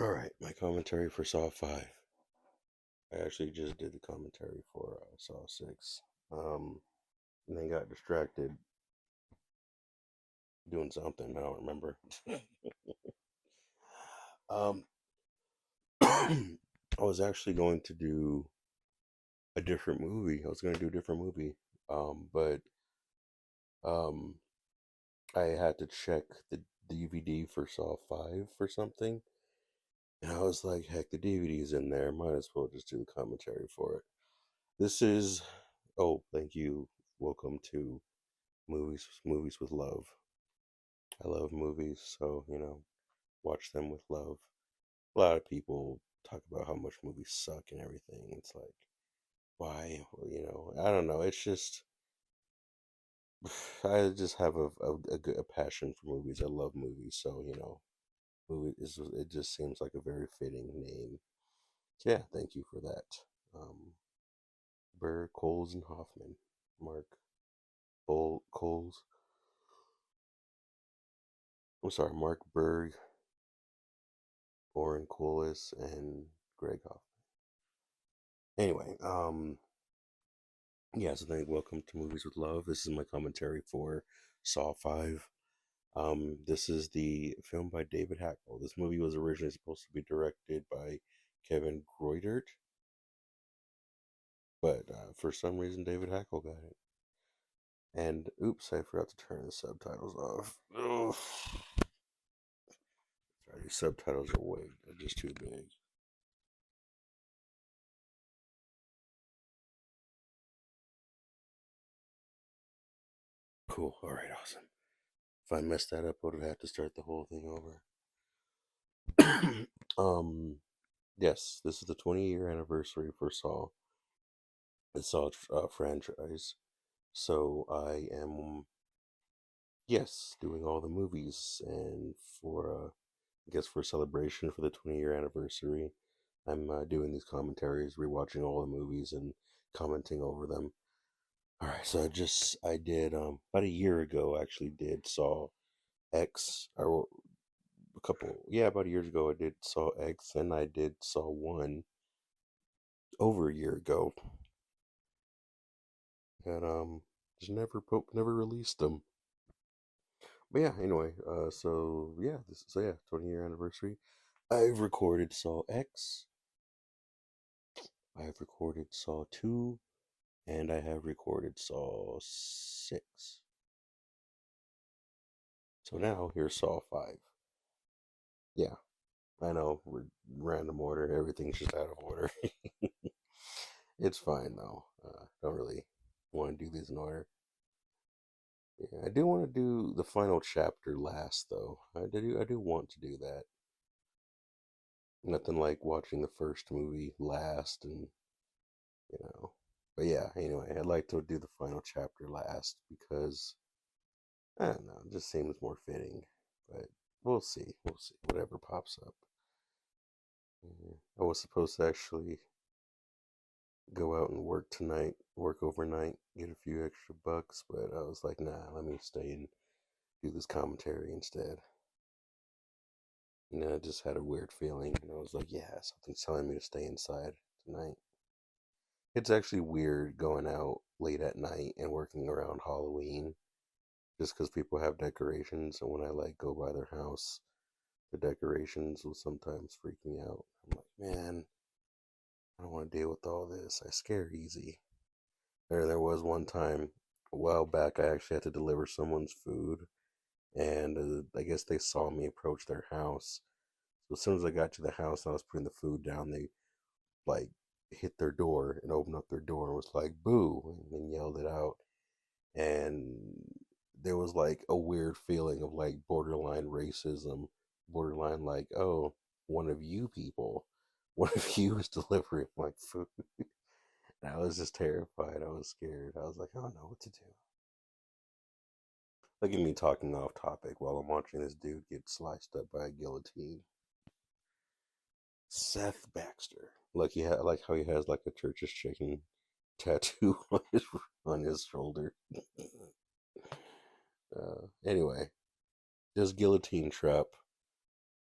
All right, my commentary for Saw 5. I actually just did the commentary for Saw 6. And then got distracted doing something. I don't remember. um, I was actually going to do a different movie. I was going to do a different movie. But um, I had to check the DVD for Saw 5 for something. And I was like, heck, the DVD's in there. Might as well just do the commentary for it. This is, oh, thank you. Welcome to movies with love. I love movies, so watch them with love. A lot of people talk about how much movies suck and everything. It's like, why? I don't know. It's just I just have a passion for movies. I love movies, so movie is it just seems like a very fitting name. So yeah, thank you for that. Burr, Coles, and Hoffman, Mark Coles. I'm sorry, Mark Berg, Oren Coles, and Greg Hoffman. Anyway, yeah, so welcome to Movies with Love. This is my commentary for Saw 5. This is the film by David Hackle. This movie was originally supposed to be directed by Kevin Groidert, but for some reason David Hackle got it. And oops, I forgot to turn the subtitles off. Ugh. Sorry, these subtitles are way, they're just too big. Cool, alright, awesome. If I messed that up, I would have to start the whole thing over. um, yes, this is the 20-year anniversary for Saw. The Saw franchise. So I am, yes, doing all the movies, and for I guess for a celebration for the 20-year anniversary, I'm doing these commentaries, rewatching all the movies and commenting over them. All right, so I did about a year ago I actually did Saw X, or a couple, yeah, about a year ago I did Saw X, and I did Saw 1 over a year ago, and just never released them. But yeah, anyway, so yeah, 20-year anniversary. I've recorded Saw X, I've recorded Saw 2, and I have recorded Saw 6. So now here's Saw 5. Yeah, I know, we're random order, everything's just out of order. It's fine though. Don't really want to do these in order. Yeah, I do want to do the final chapter last though. I do want to do that. Nothing like watching the first movie last and you know. But yeah, anyway, I'd like to do the final chapter last because I don't know, it just seems more fitting. But we'll see. We'll see. Whatever pops up. I was supposed to actually go out and work tonight, work overnight, get a few extra bucks, but I was like, nah, let me stay and do this commentary instead. And then I just had a weird feeling, and I was like, yeah, something's telling me to stay inside tonight. It's actually weird going out late at night and working around Halloween just because people have decorations. And when I like go by their house, the decorations will sometimes freak me out. I'm like, man, I don't want to deal with all this. I scare easy. There was one time a while back, I actually had to deliver someone's food, and I guess they saw me approach their house. So as soon as I got to the house and I was putting the food down, they like hit their door and opened up their door and was like, boo, and then yelled it out. And there was like a weird feeling of like borderline racism, borderline like, oh, one of you people, one of you is delivering my food. And I was just terrified. I was scared. I was like, I don't know what to do. Look at me talking off topic while I'm watching this dude get sliced up by a guillotine. Seth Baxter. Like how he has like a church's chicken tattoo on his shoulder. Anyway, this guillotine trap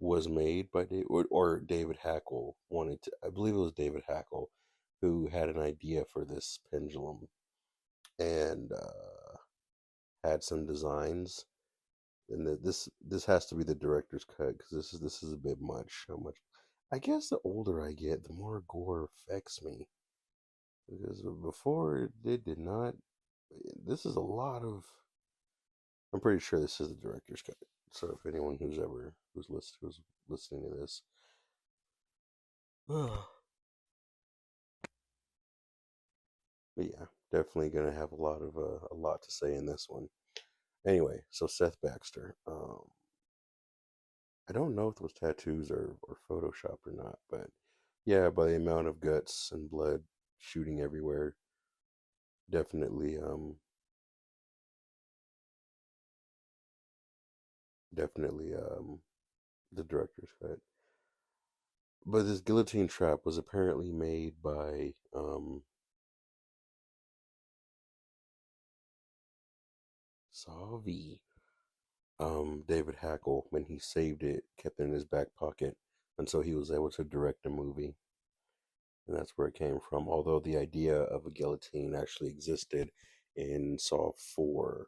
was made by or David Hackle wanted to. I believe it was David Hackle who had an idea for this pendulum and had some designs. And this has to be the director's cut because this is a bit much. How much? I guess the older I get, the more gore affects me. Because before it did not. This is a lot of. I'm pretty sure this is the director's cut. So if anyone who's listening to this, but yeah, definitely gonna have a lot to say in this one. Anyway, so Seth Baxter. I don't know if it was tattoos or Photoshop or not, but yeah, by the amount of guts and blood shooting everywhere, definitely definitely the director's cut. But this guillotine trap was apparently made by Savi. David Hackle, when he saved it, kept it in his back pocket until he was able to direct a movie. And that's where it came from. Although the idea of a guillotine actually existed in Saw 4,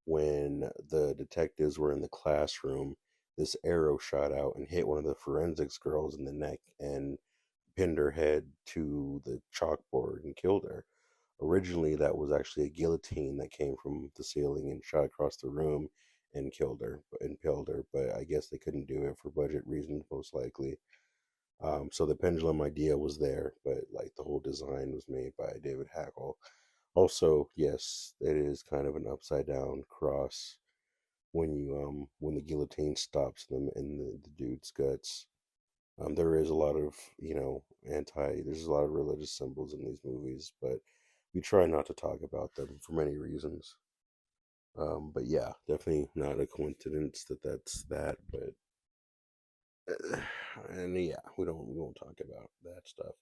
when the detectives were in the classroom, this arrow shot out and hit one of the forensics girls in the neck and pinned her head to the chalkboard and killed her. Originally, that was actually a guillotine that came from the ceiling and shot across the room and killed her, impaled her. But I guess they couldn't do it for budget reasons, most likely. So the pendulum idea was there, but like the whole design was made by David Hackle. Also, yes, it is kind of an upside down cross when the guillotine stops them in the dude's guts. There is a lot of there's a lot of religious symbols in these movies, but we try not to talk about them for many reasons. But yeah, definitely not a coincidence that that's that. But and yeah, we won't talk about that stuff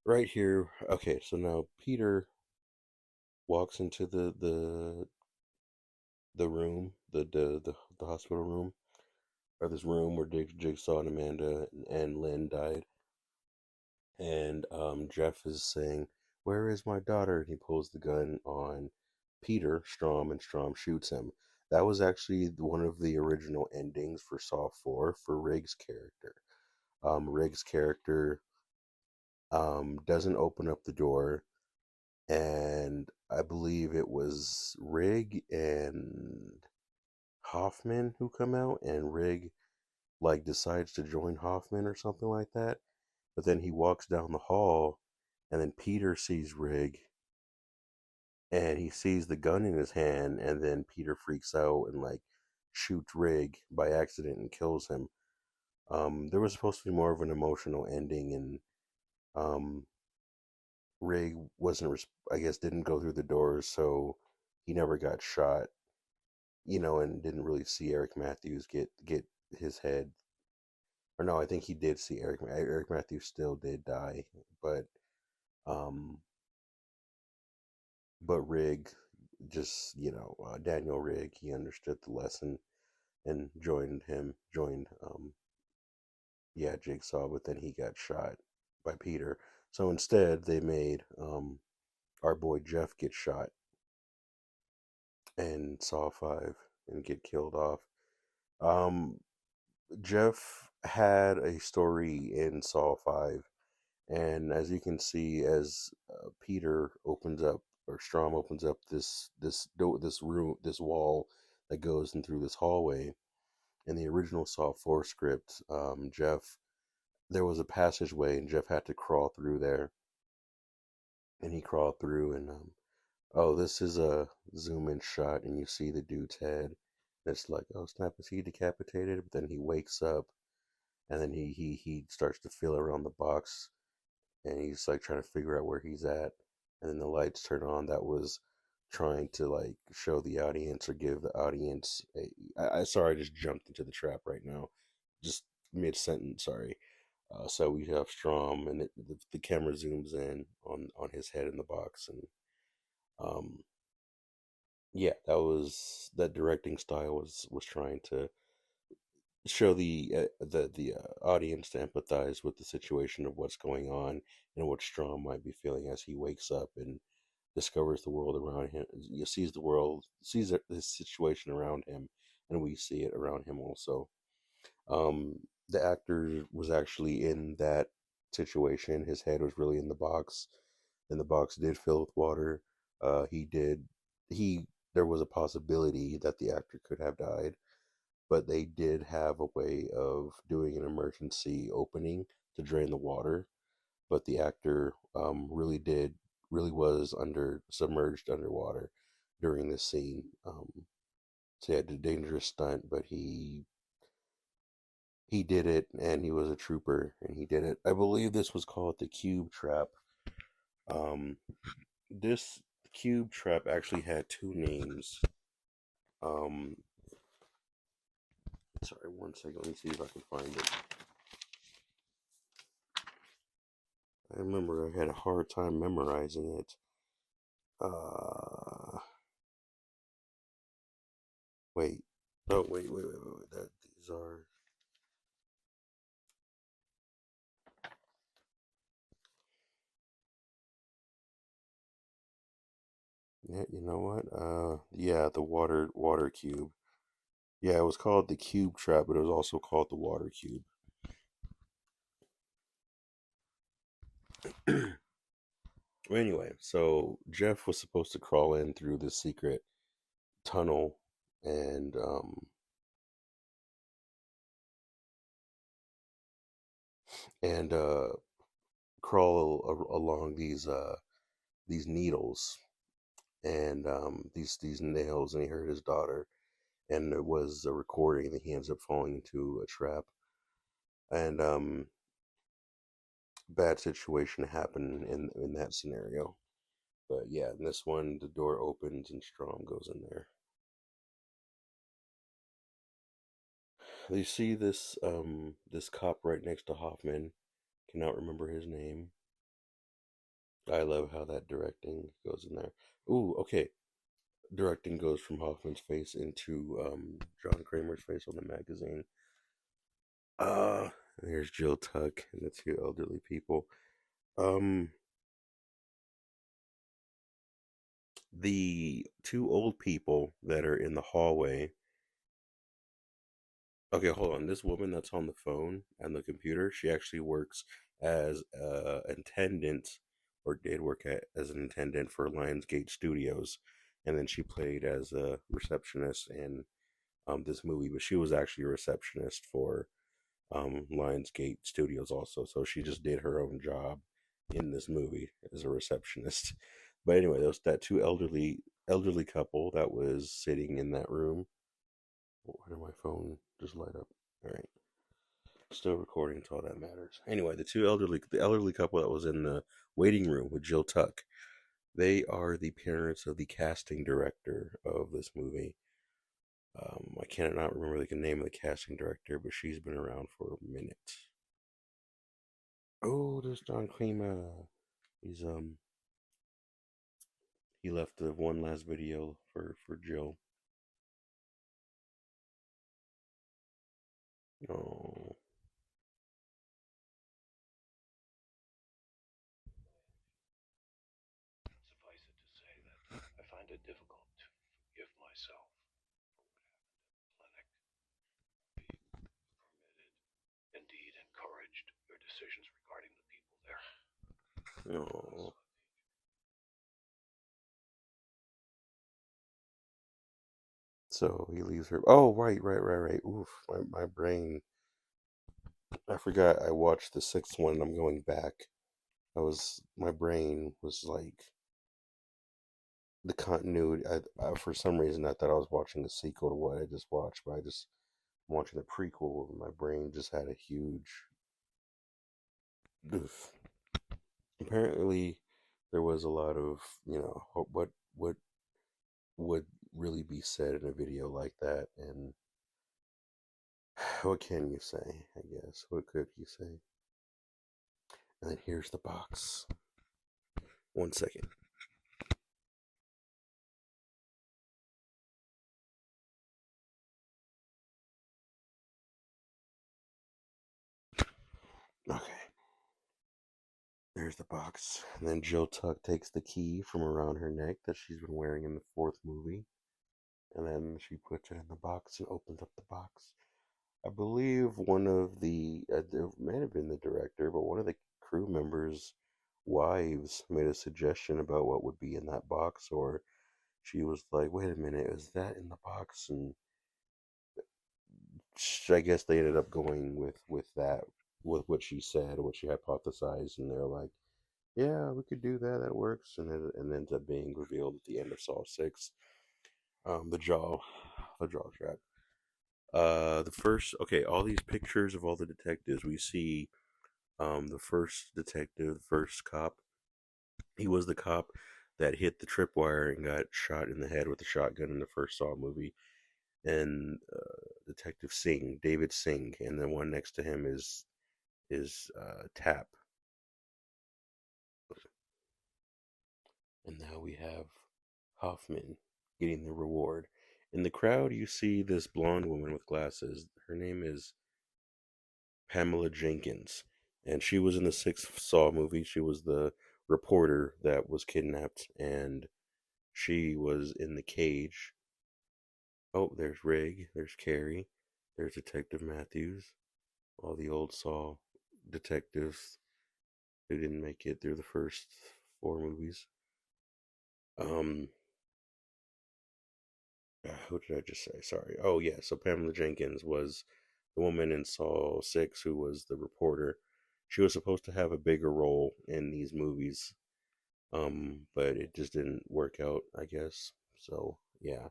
right here. Okay, so now Peter walks into the room, the hospital room, or this room where Jigsaw and Amanda and Lynn died. And Jeff is saying, "Where is my daughter?" And he pulls the gun on Peter Strom, and Strom shoots him. That was actually one of the original endings for Saw 4 for Riggs' character. Riggs' character doesn't open up the door, and I believe it was Rig and Hoffman who come out, and Rig like decides to join Hoffman or something like that. But then he walks down the hall, and then Peter sees Rig, and he sees the gun in his hand, and then Peter freaks out and like shoots Rig by accident and kills him. There was supposed to be more of an emotional ending, and um, Rig I guess, didn't go through the doors, so he never got shot, and didn't really see Eric Matthews get his head. Or no, I think he did see Eric Matthews still did die, but um, but Rig just Daniel Rig, he understood the lesson and joined yeah, Jigsaw, but then he got shot by Peter. So instead, they made our boy Jeff get shot and Saw 5 and get killed off. Um, Jeff had a story in Saw 5, and as you can see, as Peter opens up or Strom opens up this room, this wall that goes in through this hallway. In the original Saw 4 script, Jeff there was a passageway and Jeff had to crawl through there, and he crawled through and oh, this is a zoom in shot, and you see the dude's head. It's like, oh snap, is he decapitated? But then he wakes up, and then he starts to feel around the box, and he's like trying to figure out where he's at, and then the lights turn on. That was trying to like show the audience or give the audience sorry, I just jumped into the trap right now, just mid sentence. Sorry. So we have Strom, and the camera zooms in on his head in the box, and um, yeah, that directing style was trying to show the audience to empathize with the situation of what's going on and what Strom might be feeling as he wakes up and discovers the world around him. He sees the world, sees the situation around him, and we see it around him also. Um, the actor was actually in that situation. His head was really in the box, and the box did fill with water. He did. He There was a possibility that the actor could have died, but they did have a way of doing an emergency opening to drain the water. But the actor really was under submerged underwater during this scene. So he had a dangerous stunt, but he did it, and he was a trooper, and he did it. I believe this was called the Cube Trap. Um, this Cube Trap actually had two names. Um, Sorry, one second. Let me see if I can find it. I remember I had a hard time memorizing it. Uh, Wait. Oh, wait. These are. Yeah, you know what? Yeah, the water cube. Yeah, it was called the Cube Trap, but it was also called the Water Cube. Anyway, so Jeff was supposed to crawl in through this secret tunnel and and crawl along these needles and these nails, and he hurt his daughter. And it was a recording that he ends up falling into a trap, and bad situation happened in that scenario. But yeah, in this one, the door opens and Strom goes in there. You see this cop right next to Hoffman. Cannot remember his name. I love how that directing goes in there. Ooh, okay. Directing goes from Hoffman's face into John Kramer's face on the magazine. There's Jill Tuck and the two elderly people. Um, the two old people that are in the hallway. Okay, hold on. This woman that's on the phone and the computer, she actually works as a attendant, or did work as an attendant for Lionsgate Studios, and then she played as a receptionist in this movie. But she was actually a receptionist for Lionsgate Studios also, so she just did her own job in this movie as a receptionist. But anyway, there was that two elderly couple that was sitting in that room. Why did my phone just light up? All right. Still recording until that matters. Anyway, the elderly couple that was in the waiting room with Jill Tuck, they are the parents of the casting director of this movie. I cannot remember the name of the casting director, but she's been around for a minute. Oh, there's John Klima. He's he left the one last video for Jill. Oh, oh. So he leaves her. Oh, right. Oof, my brain. I forgot I watched the sixth one and I'm going back. My brain was like the continuity. For some reason, I thought I was watching a sequel to what I just watched, but I just watching the prequel. And my brain just had a huge. Oof. Apparently, there was a lot of what would really be said in a video like that, and what can you say? I guess what could you say? And then here's the box. One second. Okay, there's the box. And then Jill Tuck takes the key from around her neck that she's been wearing in the fourth movie, and then she puts it in the box and opens up the box. I believe one of it may have been the director, but one of the crew members' wives made a suggestion about what would be in that box, or she was like, "Wait a minute, is that in the box?" And I guess they ended up going with that, with what she said, what she hypothesized, and they're like, "Yeah, we could do that. That works." And it ends up being revealed at the end of Saw 6. The jaw trap. The first, okay, all these pictures of all the detectives we see. The first detective, the first cop, he was the cop that hit the tripwire and got shot in the head with a shotgun in the first Saw movie. And Detective Singh, David Singh, and the one next to him is Tap. And now we have Hoffman getting the reward. In the crowd, you see this blonde woman with glasses. Her name is Pamela Jenkins, and she was in the sixth Saw movie. She was the reporter that was kidnapped, and she was in the cage. Oh, there's Rig, there's Carrie, there's Detective Matthews, all the old Saw detectives who didn't make it through the first four movies. Um, who did I just say? Sorry. Oh yeah, so Pamela Jenkins was the woman in Saw 6 who was the reporter. She was supposed to have a bigger role in these movies, but it just didn't work out, I guess. So yeah,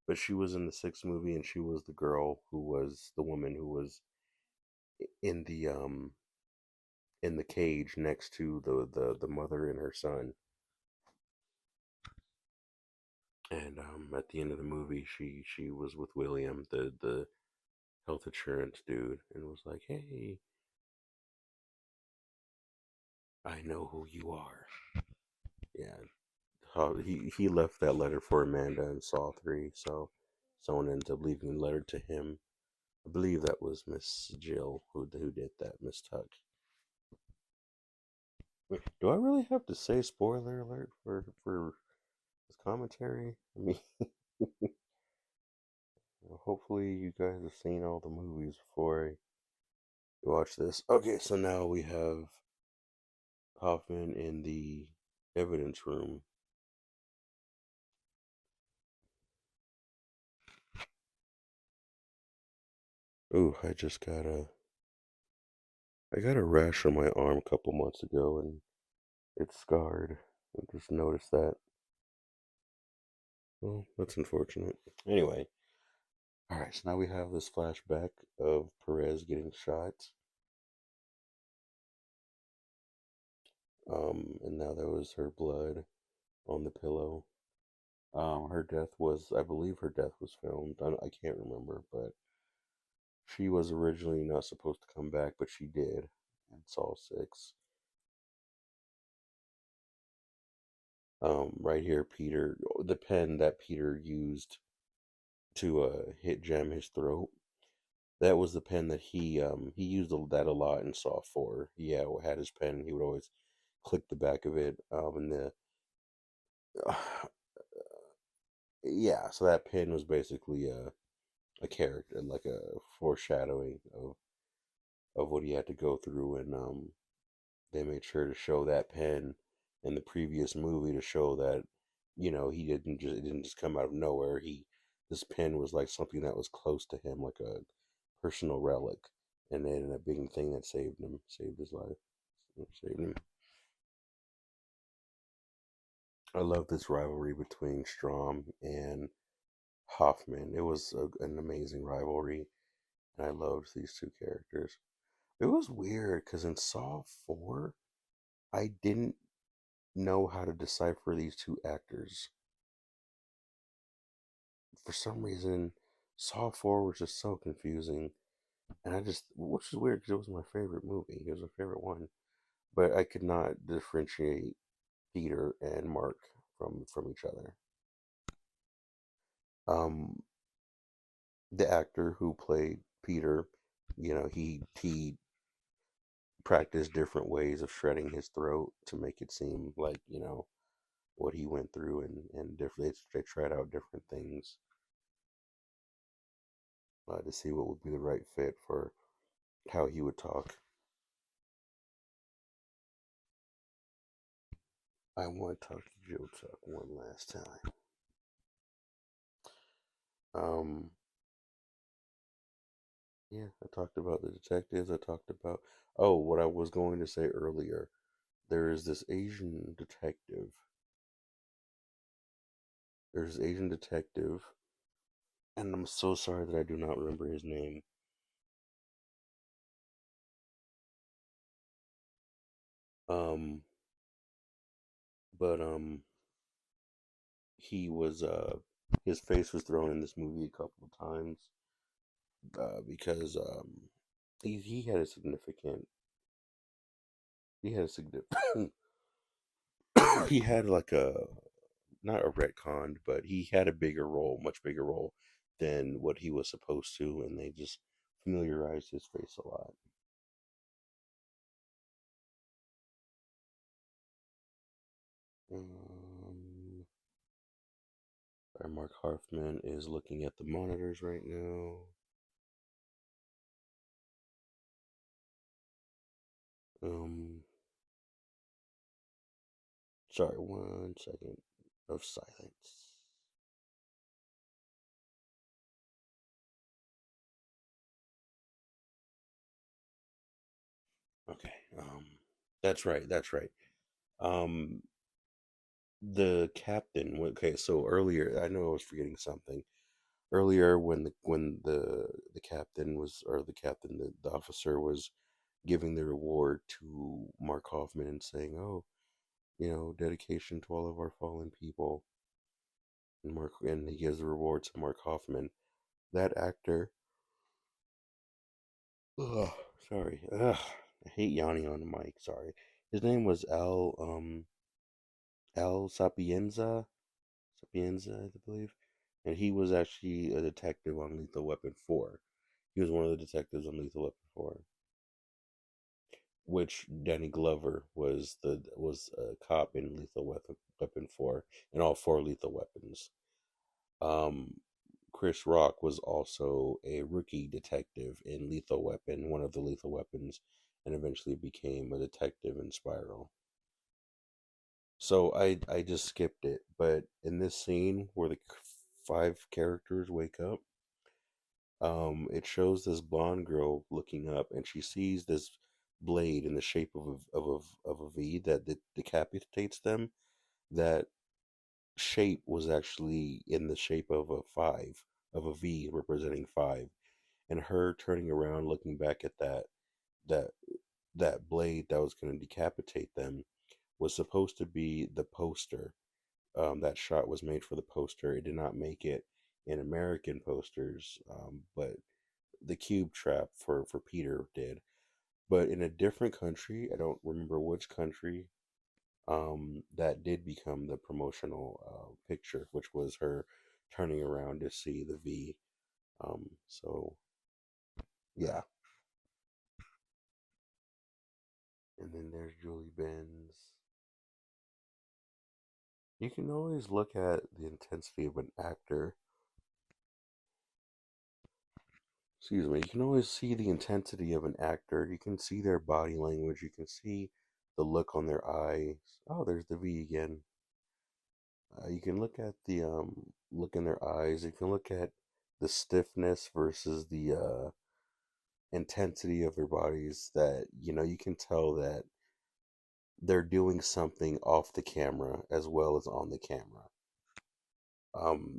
but she was in the sixth movie, and she was the girl who was the woman who was in the cage next to the mother and her son. And at the end of the movie, she was with William, the health insurance dude, and was like, "Hey, I know who you are." Yeah, he left that letter for Amanda in Saw 3, so someone ends up leaving a letter to him. I believe that was Miss Jill who did that, Miss Tuck. Wait, do I really have to say spoiler alert for this commentary? I mean, hopefully you guys have seen all the movies before I watch this. Okay, so now we have Hoffman in the evidence room. Ooh, I got a rash on my arm a couple months ago, and it's scarred. I just noticed that. Well, that's unfortunate. Anyway, all right. So now we have this flashback of Perez getting shot. And now there was her blood on the pillow. Her death was, I believe, her death was filmed. I can't remember, but she was originally not supposed to come back, but she did in Saw 6. Right here, Peter, the pen that Peter used to hit jam his throat. That was the pen that he used that a lot in Saw 4. He had his pen. He would always click the back of it. And the yeah, so that pen was basically a character, like a foreshadowing of what he had to go through, and they made sure to show that pen in the previous movie to show that he didn't just it didn't just come out of nowhere. This pen was like something that was close to him, like a personal relic, and it ended up being the thing that saved his life, saved him. I love this rivalry between Strom and Hoffman. It was an amazing rivalry, and I loved these two characters. It was weird because in Saw 4, I didn't know how to decipher these two actors. For some reason, Saw 4 was just so confusing, and which is weird because it was my favorite movie. It was my favorite one, but I could not differentiate Peter and Mark from each other. Um, the actor who played Peter, he practice different ways of shredding his throat to make it seem like what he went through, and different they tried out different things to see what would be the right fit for how he would talk. I want to talk to Joe Chuck one last time. Um, yeah, I talked about the detectives. I talked about what I was going to say earlier. There is this Asian detective. There's this Asian detective, and I'm so sorry that I do not remember his name. Um, but he was his face was thrown in this movie a couple of times because he had a significant he had a significant he had like a not a retcon, but he had a bigger role, much bigger role than what he was supposed to, and they just familiarized his face a lot. Um, Mark Hoffman is looking at the monitors right now. Um, Sorry, 1 second of silence. Okay. That's right. That's right. Um, the captain. Okay, so earlier, I know I was forgetting something. Earlier, when the captain was, or the captain, the officer was giving the reward to Mark Hoffman and saying, "Oh, dedication to all of our fallen people." And he gives the reward to Mark Hoffman. That actor. Ugh, sorry. Ugh, I hate yawning on the mic. Sorry. His name was Al Sapienza, I believe, and he was actually a detective on Lethal Weapon 4. He was one of the detectives on Lethal Weapon 4, which Danny Glover was a cop in Weapon 4, and all four Lethal Weapons. Um, Chris Rock was also a rookie detective in Lethal Weapon, one of the Lethal Weapons, and eventually became a detective in Spiral. So I just skipped it, but in this scene where the five characters wake up, it shows this blonde girl looking up, and she sees this blade in the shape of a V that decapitates them. That shape was actually in the shape of a five, of a V representing five, and her turning around, looking back at that that blade that was going to decapitate them was supposed to be the poster. That shot was made for the poster. It did not make it in American posters, but the cube trap for Peter did. But in a different country, I don't remember which country, that did become the promotional picture, which was her turning around to see the V. So yeah, and then there's Julie Benz. You can always look at the intensity of an actor. Excuse me. You can always see the intensity of an actor. You can see their body language. You can see the look on their eyes. Oh, there's the V again. You can look at the look in their eyes. You can look at the stiffness versus the intensity of their bodies. That you can tell that they're doing something off the camera as well as on the camera.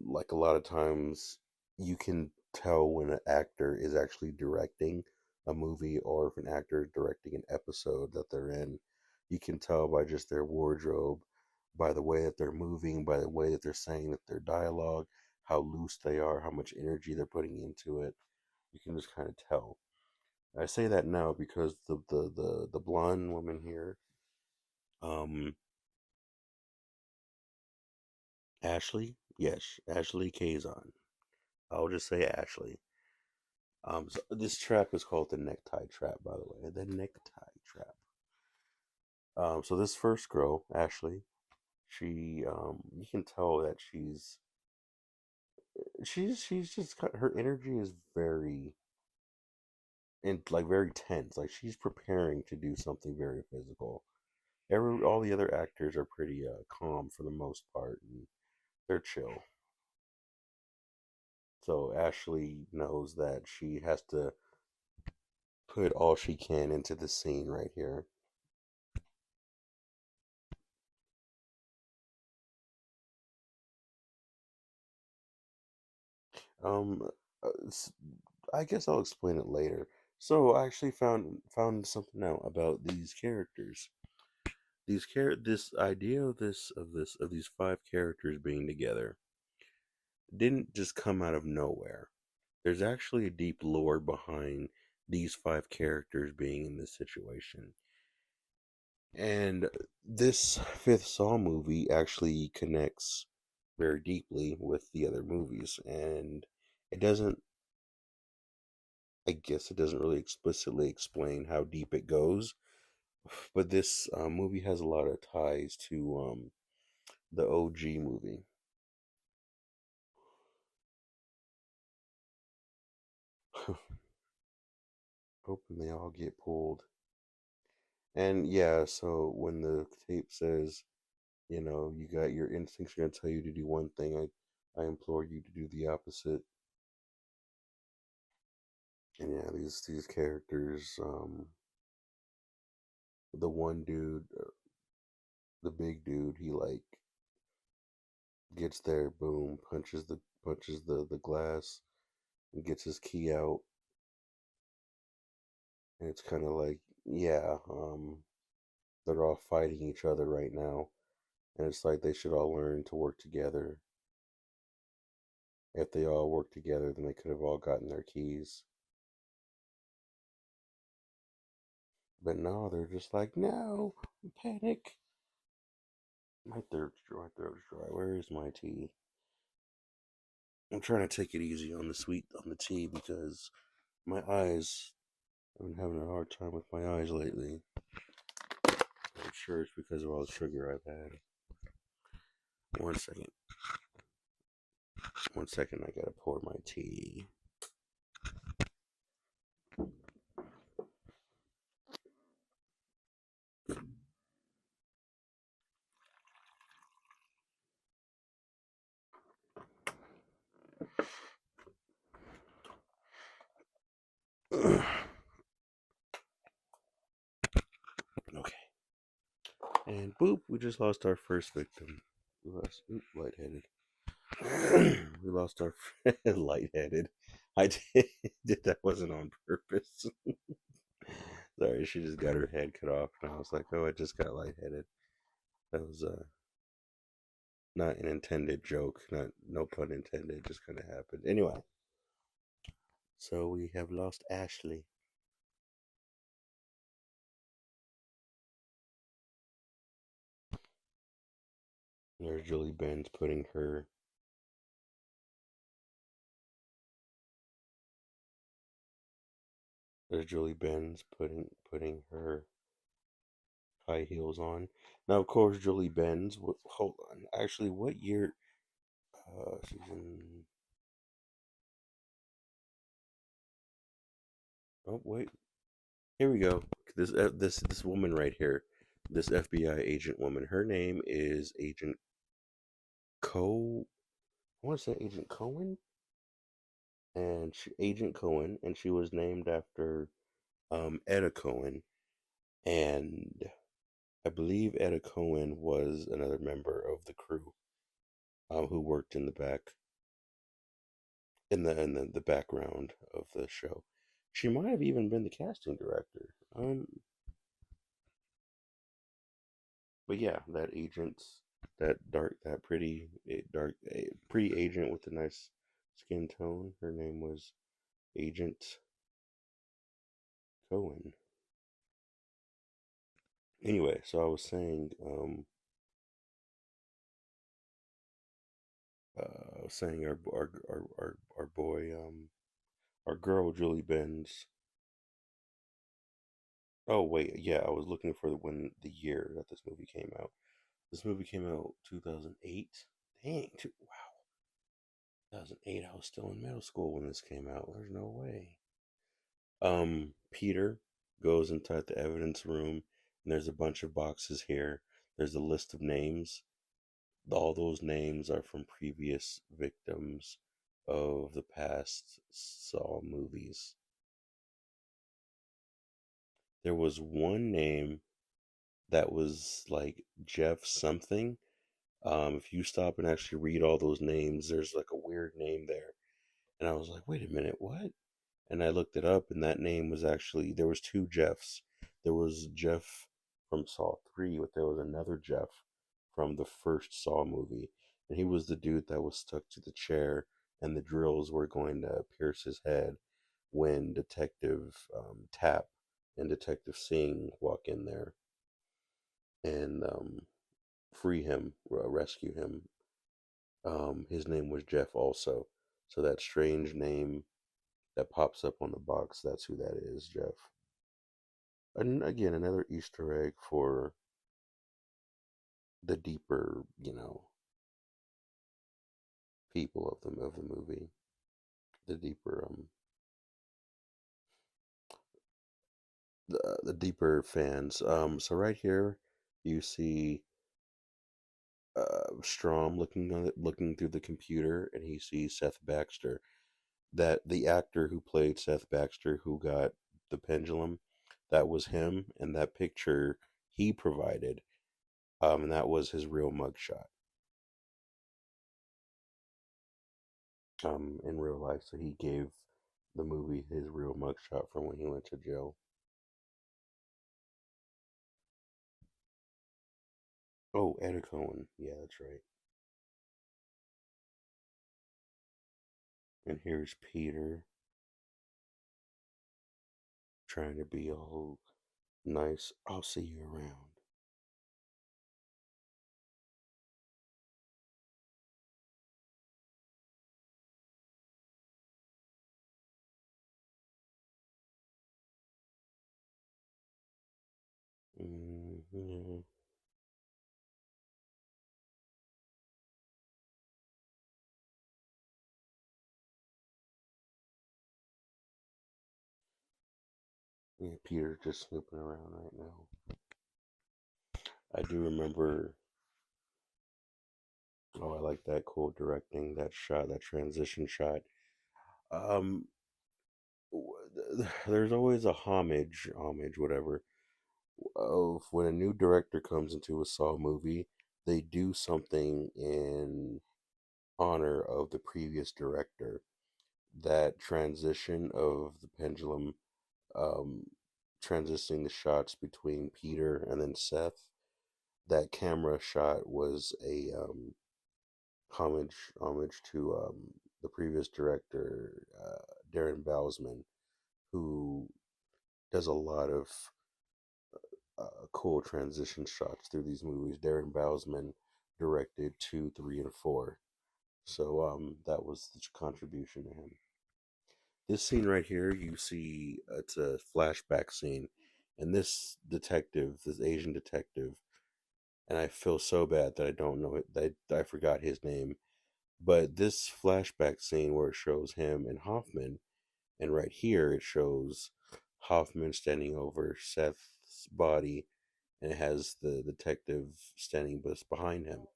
Like a lot of times, you can tell when an actor is actually directing a movie, or if an actor is directing an episode that they're in. You can tell by just their wardrobe, by the way that they're moving, by the way that they're saying that their dialogue, how loose they are, how much energy they're putting into it. You can just kind of tell. I say that now because the blonde woman here, um, Ashley, yes, Ashley Kazan. I'll just say Ashley. So this trap is called the necktie trap, by the way. The necktie trap. So this first girl, Ashley, she, you can tell that she's just got her energy is very and like very tense. Like she's preparing to do something very physical. All the other actors are pretty calm for the most part, and they're chill. So Ashley knows that she has to put all she can into the scene right here. Um, s- I guess I'll explain it later. So I actually found something out about these characters. This idea of these five characters being together didn't just come out of nowhere. There's actually a deep lore behind these five characters being in this situation. And this fifth Saw movie actually connects very deeply with the other movies. And it doesn't, I guess it doesn't really explicitly explain how deep it goes, but this movie has a lot of ties to the OG movie. Hoping they all get pulled. And yeah, so when the tape says, you got your instincts are going to tell you to do one thing, I implore you to do the opposite. And yeah, these characters, the one dude, the big dude, he like gets there, boom, punches the glass and gets his key out, and it's kind of like, yeah, they're all fighting each other right now, and it's like they should all learn to work together. If they all worked together, then they could have all gotten their keys. But no, they're just like, no, panic. My throat's dry. Where is my tea? I'm trying to take it easy on the tea because my eyes. I've been having a hard time with my eyes lately. I'm sure it's because of all the sugar I've had. One second. One second. I gotta pour my tea. Okay. And boop, we just lost our first victim. We lost, lightheaded. We lost our lightheaded. I did that wasn't on purpose. Sorry, she just got her head cut off, and I was like, oh, I just got lightheaded. That was not an intended joke, not no pun intended. Just kind of happened. Anyway, so we have lost Ashley. There's Julie Benz putting her. There's Julie Benz putting her high heels on. Now, of course, Julie Benz. Hold on. Actually, what year? She's in. Oh wait, here we go. This woman right here, this FBI agent woman. Her name is Agent Co. I want to say Agent Cohen, and Agent Cohen, and she was named after Etta Cohen, and I believe Etta Cohen was another member of the crew who worked in the back in the background of the show. She might have even been the casting director. But yeah, that pretty pretty agent with a nice skin tone. Her name was Agent Cohen. Anyway, so I was saying, our boy, Our girl Julie Benz. Oh wait, yeah, I was looking for the year that this movie came out. This movie came out 2008. Dang, wow, 2008. I was still in middle school when this came out. There's no way. Peter goes inside the evidence room, and there's a bunch of boxes here. There's a list of names. All those names are from previous victims of the past Saw movies. There was one name that was like Jeff something. If you stop and actually read all those names, there's like a weird name there. And I was like, wait a minute, what? And I looked it up, and that name was actually, there was two Jeffs. There was Jeff from Saw 3, but there was another Jeff from the first Saw movie. And he was the dude that was stuck to the chair, and the drills were going to pierce his head when Detective Tap and Detective Singh walk in there and free him, rescue him. His name was Jeff also. So that strange name that pops up on the box, that's who that is, Jeff. And again, another Easter egg for the deeper, people of the movie, the deeper the deeper fans. So right here, you see Strom looking through the computer, and he sees Seth Baxter, that the actor who played Seth Baxter, who got the pendulum, that was him, and that picture he provided, and that was his real mugshot, in real life. So he gave the movie his real mugshot from when he went to jail. Oh, Eddie Cohen, yeah, that's right. And here's Peter trying to be all nice. I'll see you around. Yeah. Yeah, Peter's just snooping around right now. I do remember. Oh, I like that cool directing, that shot, that transition shot. Um, there's always a homage, whatever, of when a new director comes into a Saw movie, they do something in honor of the previous director. That transition of the pendulum, um, transitioning the shots between Peter and then Seth, that camera shot was a homage to the previous director, Darren Bousman, who does a lot of cool transition shots through these movies. Darren Bousman directed 2, 3, and 4, so that was the contribution to him. This scene right here, you see, it's a flashback scene, and this detective, this Asian detective, and I feel so bad that I don't know it, that I forgot his name. But this flashback scene where it shows him and Hoffman, and right here it shows Hoffman standing over Seth's body, and it has the detective standing just behind him.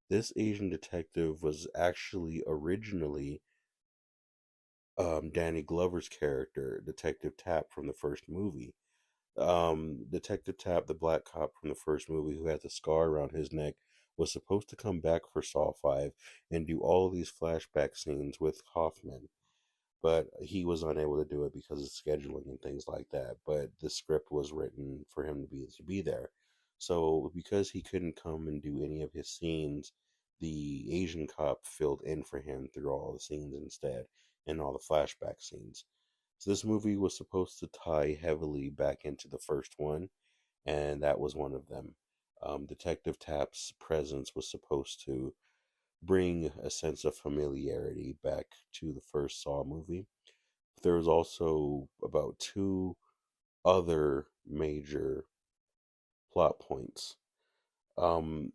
This Asian detective was actually originally Danny Glover's character, Detective Tapp from the first movie. Detective Tapp, the black cop from the first movie who had the scar around his neck, was supposed to come back for Saw 5 and do all of these flashback scenes with Hoffman, but he was unable to do it because of scheduling and things like that. But the script was written for him to be there. So because he couldn't come and do any of his scenes, the Asian cop filled in for him through all the scenes instead, and all the flashback scenes. So this movie was supposed to tie heavily back into the first one, and that was one of them. Detective Tapp's presence was supposed to bring a sense of familiarity back to the first Saw movie. There was also about two other major plot points. Um,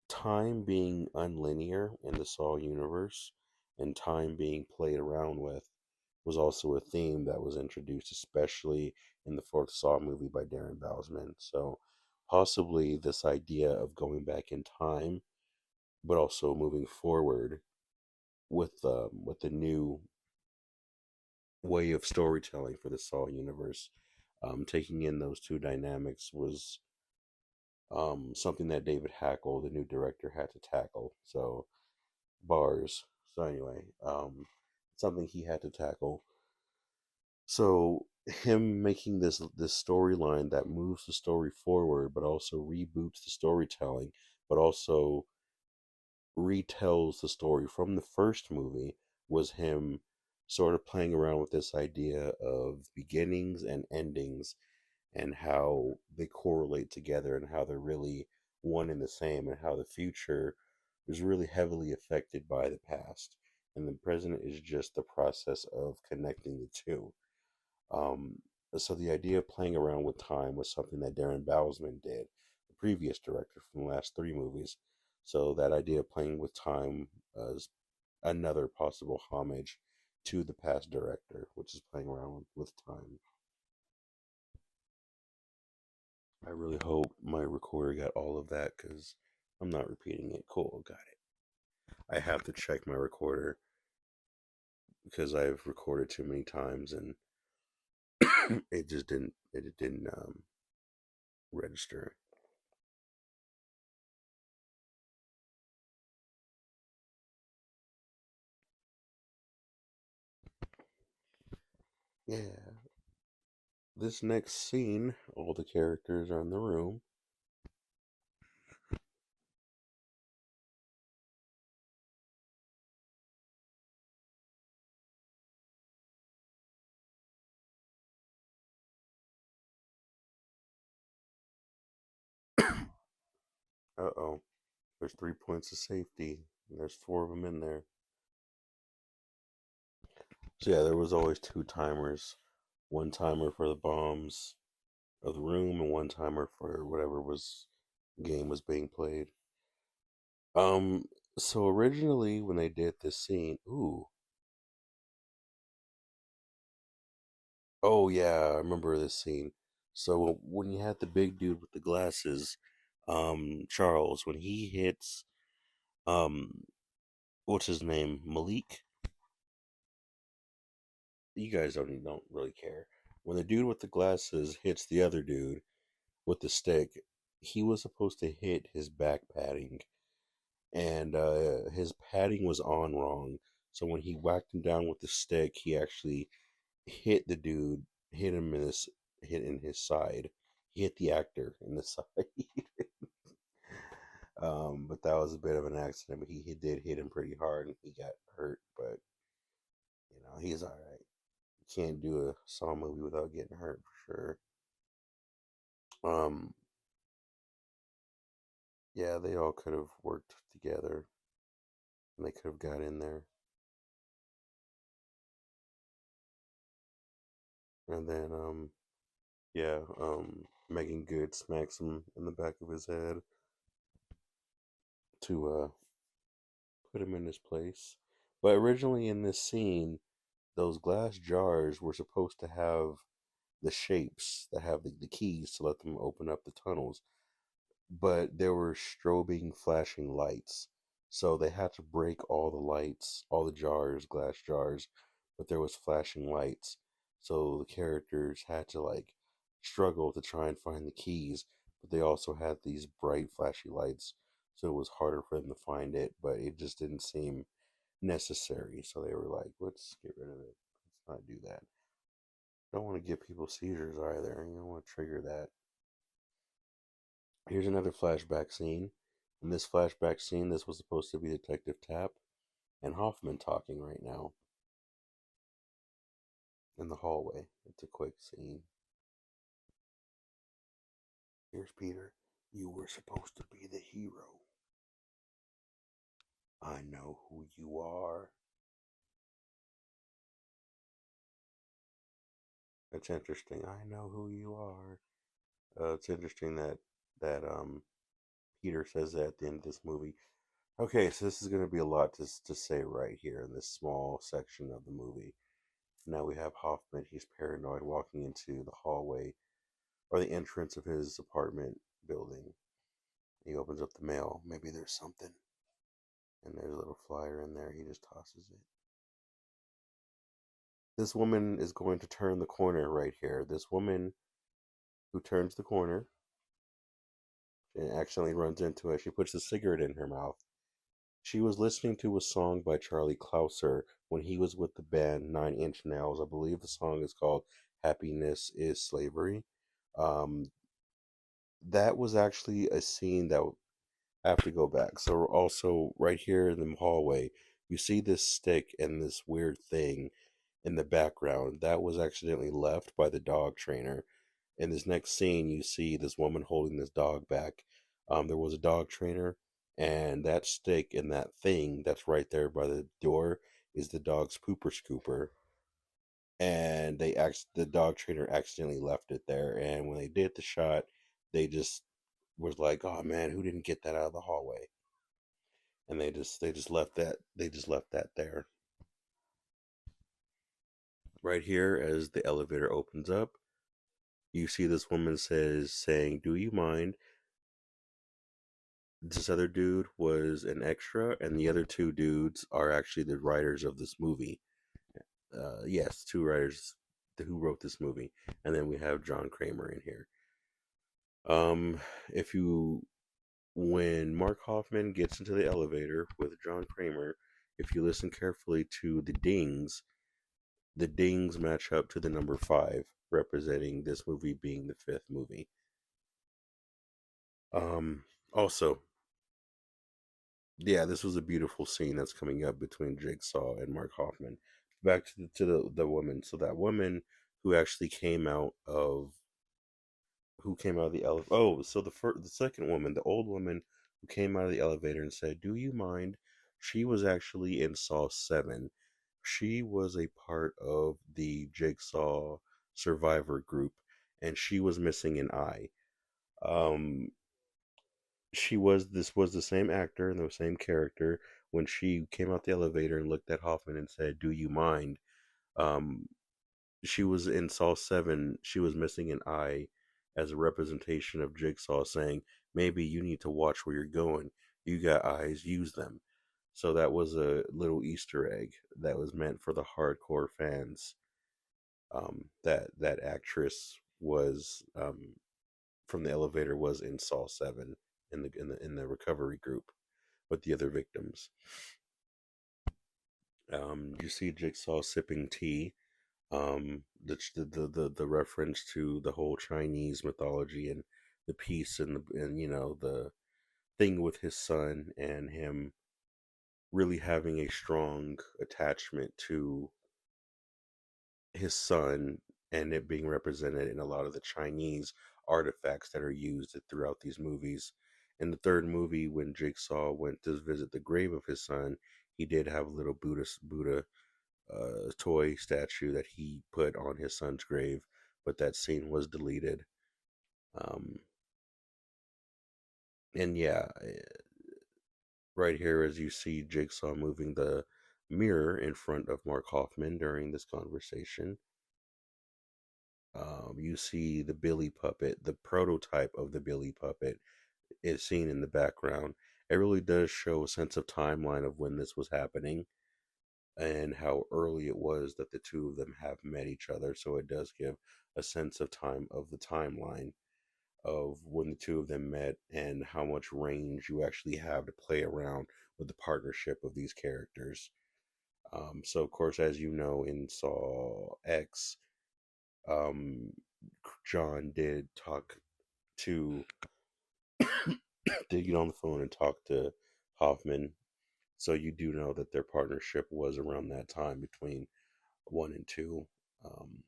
Time being unlinear in the Saw universe and time being played around with was also a theme that was introduced, especially in the fourth Saw movie by Darren Bousman. So possibly this idea of going back in time, but also moving forward with the new way of storytelling for the Saw universe. Taking in those two dynamics was something that David Hackle, the new director, had to tackle. So bars. So anyway, something he had to tackle. So him making this storyline that moves the story forward, but also reboots the storytelling, but also retells the story from the first movie, was him sort of playing around with this idea of beginnings and endings and how they correlate together and how they're really one and the same, and how the future is really heavily affected by the past and the present is just the process of connecting the two. um, so the idea of playing around with time was something that Darren Bousman did, the previous director from the last three movies. So that idea of playing with time is another possible homage to the past director, which is playing around with time. I really hope my recorder got all of that because I'm not repeating it. Cool, got it. I have to check my recorder because I've recorded too many times and it didn't register. Yeah, this next scene, all the characters are in the room. Uh oh, there's 3 points of safety. There's four of them in there. So yeah, there was always two timers. One timer for the bombs of the room and one timer for whatever was game was being played. Um, so originally when they did this scene, ooh, oh yeah, I remember this scene. So when you had the big dude with the glasses, Charles, when he hits, um, what's his name, Malik? You guys don't really care. When the dude with the glasses hits the other dude with the stick, he was supposed to hit his back padding, and his padding was on wrong. So when he whacked him down with the stick, he actually hit the dude, hit in his side. He hit the actor in the side. But that was a bit of an accident. But he did hit him pretty hard, and he got hurt. But he's all right. You can't do a Saw movie without getting hurt for sure. Yeah, they all could have worked together, and they could have got in there. And then, yeah, Megan Good smacks him in the back of his head to put him in his place. But originally in this scene, those glass jars were supposed to have the shapes that have the keys to let them open up the tunnels. But there were strobing, flashing lights. So they had to break all the lights, all the jars, glass jars, but there was flashing lights. So the characters had to like struggle to try and find the keys, but they also had these bright, flashy lights. So it was harder for them to find it, but it just didn't seem necessary. So they were like, let's get rid of it. Let's not do that. Don't want to give people seizures either. You don't want to trigger that. Here's another flashback scene. In this flashback scene, this was supposed to be Detective Tapp and Hoffman talking right now in the hallway. It's a quick scene. Here's Peter. You were supposed to be the hero. I know who you are. It's interesting. I know who you are. It's interesting that Peter says that at the end of this movie. Okay, so this is going to be a lot to say right here in this small section of the movie. Now we have Hoffman. He's paranoid, walking into the hallway or the entrance of his apartment building. He opens up the mail. Maybe there's something, and there's a little flyer in there. He just tosses it. This woman is going to turn the corner right here. This woman who turns the corner and accidentally runs into it. She puts a cigarette in her mouth. She was listening to a song by Charlie Clouser when he was with the band Nine Inch Nails. I believe the song is called Happiness is Slavery. Um, that was actually a scene that I have to go back. So, also, right here in the hallway, you see this stick and this weird thing in the background. That was accidentally left by the dog trainer. In this next scene, you see this woman holding this dog back. There was a dog trainer, and that stick and that thing that's right there by the door is the dog's pooper scooper. And the dog trainer accidentally left it there. And when they did the shot, they just was like, "Oh man, who didn't get that out of the hallway?" And they just left that there. Right here, as the elevator opens up, you see this woman saying, "Do you mind?" This other dude was an extra, and the other two dudes are actually the writers of this movie. Yes, two writers who wrote this movie, and then we have John Kramer in here. Um, if you when Mark Hoffman gets into the elevator with John Kramer, if you listen carefully to the dings match up to the number five, representing this movie being the fifth movie. Also, yeah, this was a beautiful scene that's coming up between Jigsaw and Mark Hoffman. Back to the woman. So that woman who actually came out of the elevator. Oh, so the second woman, the old woman who came out of the elevator and said, "Do you mind?" She was actually in Saw 7. She was a part of the Jigsaw survivor group, and she was missing an eye. Um, this was the same actor and the same character. When she came out the elevator and looked at Hoffman and said, "Do you mind?" Um, she was in Saw 7. She was missing an eye as a representation of Jigsaw, saying, "Maybe you need to watch where you're going. You got eyes, use them." So that was a little Easter egg that was meant for the hardcore fans. That actress was from the elevator was in Saw 7 in the recovery group with the other victims. You see Jigsaw sipping tea. The reference to the whole Chinese mythology and the peace and the thing with his son and him really having a strong attachment to his son, and it being represented in a lot of the Chinese artifacts that are used throughout these movies. In the third movie, when Jigsaw went to visit the grave of his son, he did have a little Buddha toy statue that he put on his son's grave, but that scene was deleted. Um, and yeah, right here, as you see Jigsaw moving the mirror in front of Mark Hoffman during this conversation, you see the Billy puppet, the prototype of the Billy puppet is seen in the background. It really does show a sense of timeline of when this was happening and how early it was that the two of them have met each other. So it does give a sense of time of the timeline of when the two of them met and how much range you actually have to play around with the partnership of these characters. So, of course, as you know, in Saw X, um, John did talk to did get on the phone and talk to Hoffman. So you do know that their partnership was around that time between one and two. Um,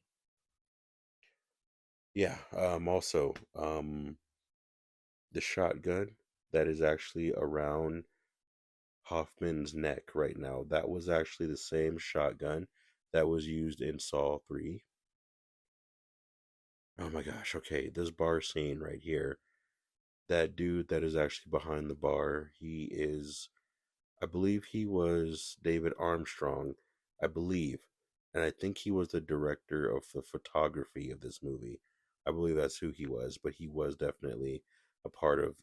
yeah. Also, the shotgun that is actually around Hoffman's neck right now. That was actually the same shotgun that was used in Saw 3. Oh my gosh, okay, this bar scene right here. That dude that is actually behind the bar, he is, I believe he was David Armstrong, I believe. And I think he was the director of the photography of this movie. I believe that's who he was, but he was definitely a part of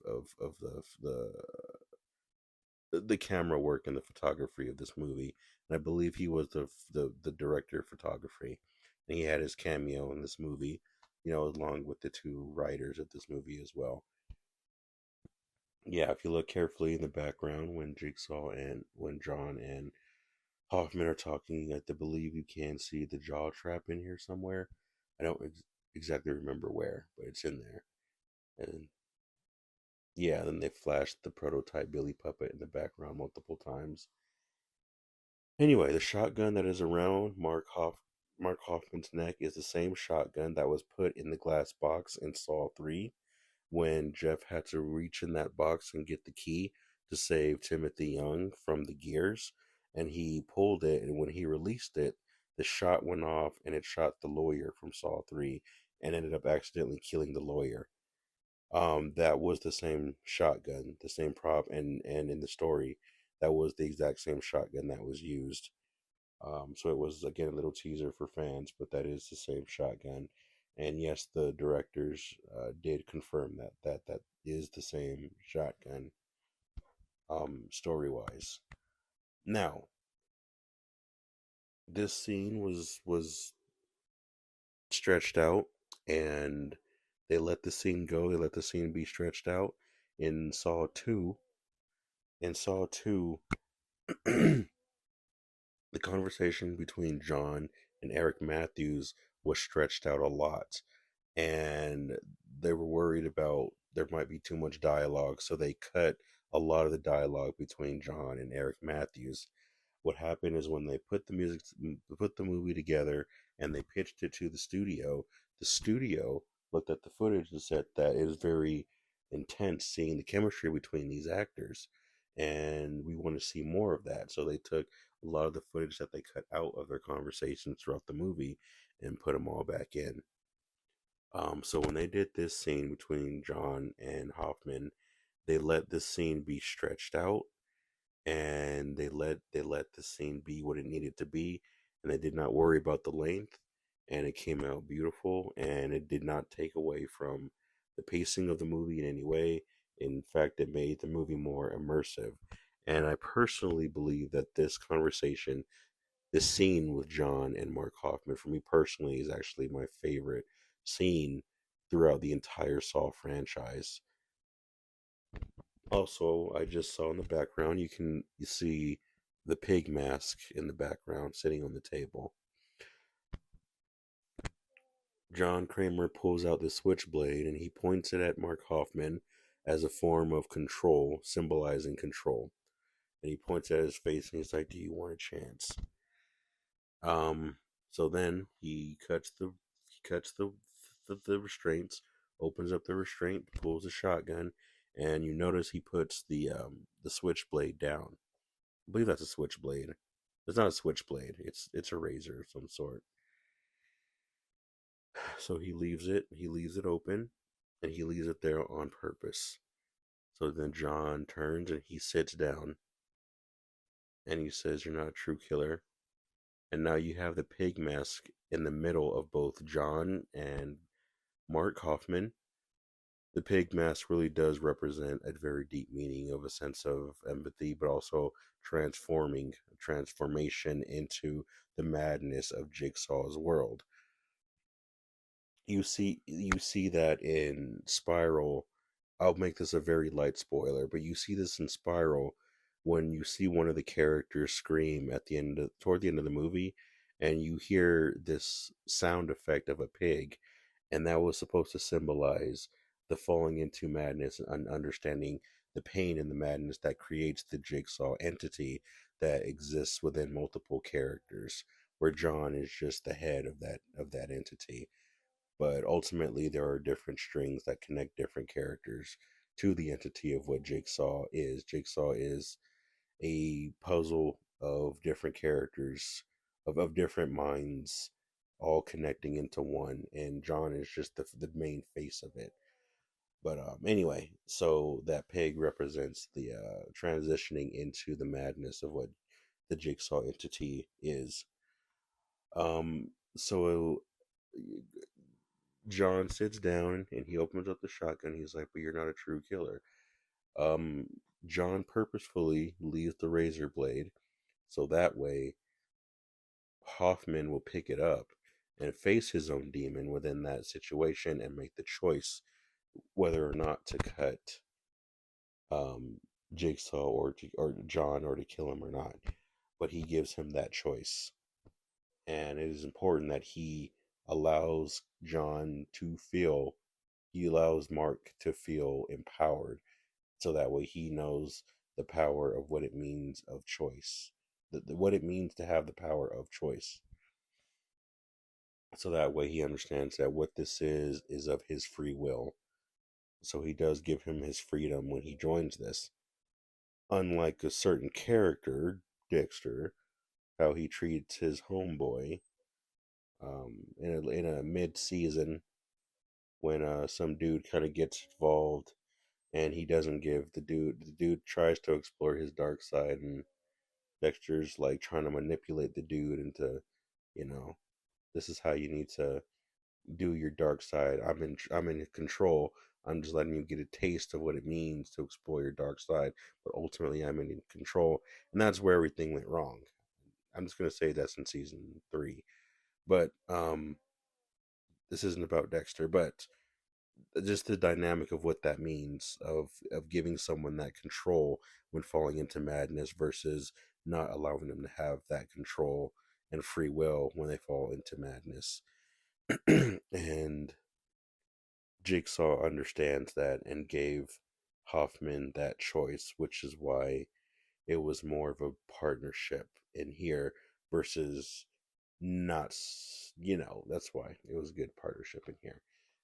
the camera work and the photography of this movie. And I believe he was the director of photography. And he had his cameo in this movie, along with the two writers of this movie as well. Yeah, if you look carefully in the background when Jigsaw and when John and Hoffman are talking, I believe you can see the jaw trap in here somewhere. I don't exactly remember where, but it's in there. And yeah, then they flashed the prototype Billy puppet in the background multiple times. Anyway, the shotgun that is around Mark Hoffman's neck is the same shotgun that was put in the glass box in Saw 3 when Jeff had to reach in that box and get the key to save Timothy Young from the gears. And he pulled it, and when he released it, the shot went off and it shot the lawyer from Saw 3 and ended up accidentally killing the lawyer. That was the same shotgun, the same prop, and in the story, that was the exact same shotgun that was used. So it was again a little teaser for fans, but that is the same shotgun. And yes, the directors did confirm that is the same shotgun, story wise. Now, this scene was stretched out, and they let the scene go. They let the scene be stretched out in Saw 2. In Saw 2, the conversation between John and Eric Matthews was stretched out a lot, and they were worried about there might be too much dialogue, so they cut a lot of the dialogue between John and Eric Matthews. What happened is when they put the movie together and they pitched it to the studio looked at the footage and said that it is very intense seeing the chemistry between these actors, and we want to see more of that. So they took a lot of the footage that they cut out of their conversations throughout the movie and put them all back in. So when they did this scene between John and Hoffman, they let this scene be stretched out, and they let the scene be what it needed to be, and they did not worry about the length, and it came out beautiful, and it did not take away from the pacing of the movie in any way. In fact, it made the movie more immersive. And I personally believe that this scene with John and Mark Hoffman, for me personally, is actually my favorite scene throughout the entire Saw franchise. Also, I just saw in the background, you see the pig mask in the background sitting on the table. John Kramer pulls out the switchblade and he points it at Mark Hoffman as a form of control, symbolizing control. And he points at his face and he's like, "Do you want a chance?" Um, so then he cuts the restraints, opens up the restraint, pulls the shotgun, and you notice he puts the switchblade down. I believe that's a switchblade. It's not a switchblade. It's a razor of some sort. So he leaves it. He leaves it open, and he leaves it there on purpose. So then John turns and he sits down, and he says, "You're not a true killer." And now you have the pig mask in the middle of both John and Mark Hoffman. The pig mask really does represent a very deep meaning of a sense of empathy, but also transformation into the madness of Jigsaw's world. You see that in Spiral. I'll make this a very light spoiler, but you see this in Spiral when you see one of the characters scream toward the end of the movie, and you hear this sound effect of a pig, and that was supposed to symbolize the falling into madness and understanding the pain and the madness that creates the Jigsaw entity that exists within multiple characters, where John is just the head of that entity. But ultimately, there are different strings that connect different characters to the entity of what Jigsaw is. Jigsaw is a puzzle of different characters, of different minds, all connecting into one, and John is just the main face of it. But anyway, so that pig represents the transitioning into the madness of what the Jigsaw entity is. So John sits down and he opens up the shotgun. He's like, "But you're not a true killer." Um, John purposefully leaves the razor blade so that way Hoffman will pick it up and face his own demon within that situation and make the choice whether or not to cut um, Jigsaw or John or to kill him or not. But he gives him that choice, and it is important that he allows John to feel. He allows Mark to feel empowered, so that way he knows the power of what it means of choice, what it means to have the power of choice. So that way he understands that what this is of his free will. So he does give him his freedom when he joins this. Unlike a certain character, Dexter, how he treats his homeboy in a mid season when some dude kind of gets involved and he doesn't give the dude tries to explore his dark side, and Dexter's like trying to manipulate the dude into, you know, this is how you need to do your dark side. I'm in control. I'm just letting you get a taste of what it means to explore your dark side, but ultimately I'm in control, and that's where everything went wrong. I'm just gonna say that's in season 3, but this isn't about Dexter, but just the dynamic of what that means of giving someone that control when falling into madness versus not allowing them to have that control and free will when they fall into madness. And Jigsaw understands that and gave Hoffman that choice, which is why it was more of a partnership in here versus not, that's why it was a good partnership in here.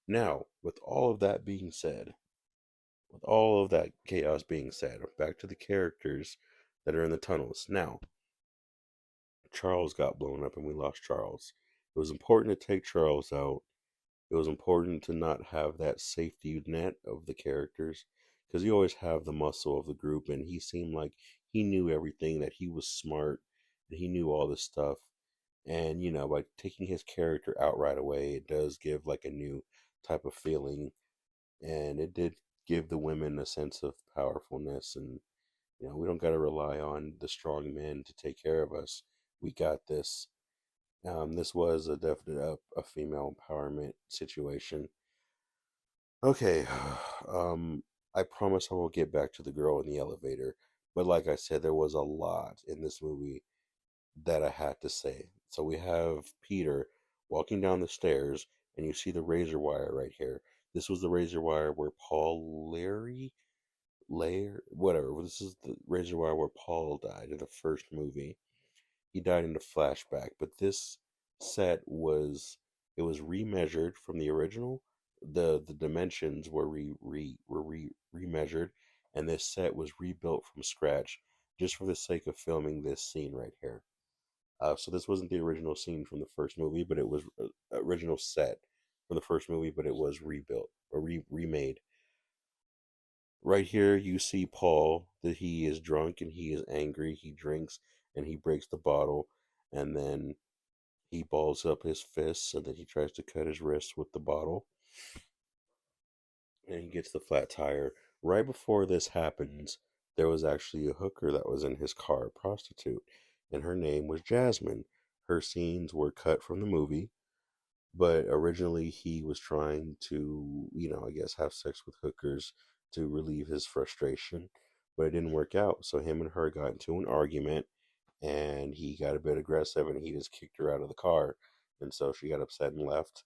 Now, with all of that being said, with all of that chaos being said, back to the characters that are in the tunnels. Now, Charles got blown up and we lost Charles. It was important to take Charles out. It was important to not have that safety net of the characters because you always have the muscle of the group, and he seemed like he knew everything, that he was smart, and he knew all this stuff. And by taking his character out right away, it does give like a new type of feeling, and it did give the women a sense of powerfulness. And we don't got to rely on the strong men to take care of us. We got this. This was a definite a female empowerment situation. Okay, I promise I will get back to the girl in the elevator. But like I said, there was a lot in this movie that I had to say. So we have Peter walking down the stairs, and you see the razor wire right here. This was the razor wire where Paul whatever. This is the razor wire where Paul died in the first movie. He died in the flashback, but this set was remeasured from the original. The dimensions were remeasured, and this set was rebuilt from scratch just for the sake of filming this scene right here. So this wasn't the original scene from the first movie, but it was original set from the first movie, but it was rebuilt or remade. Right here, you see Paul that he is drunk and he is angry. He drinks and he breaks the bottle, and then he balls up his fists, and then he tries to cut his wrist with the bottle, and he gets the flat tire. Right before this happens, there was actually a hooker that was in his car, a prostitute, and her name was Jasmine. Her scenes were cut from the movie, but originally he was trying to, I guess, have sex with hookers to relieve his frustration, but it didn't work out. So him and her got into an argument, and he got a bit aggressive, and he just kicked her out of the car, and so she got upset and left.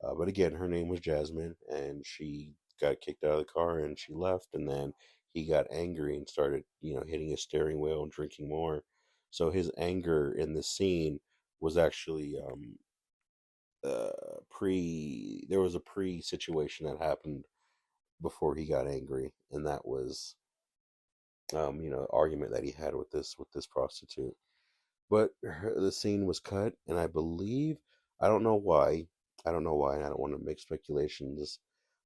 But again, her name was Jasmine, and she got kicked out of the car and she left. And then he got angry and started, hitting his steering wheel and drinking more. So his anger in this scene was actually there was a pre situation that happened before he got angry, and that was argument that he had with this prostitute. But the scene was cut, and I believe I don't know why. I don't know why, and I don't want to make speculations,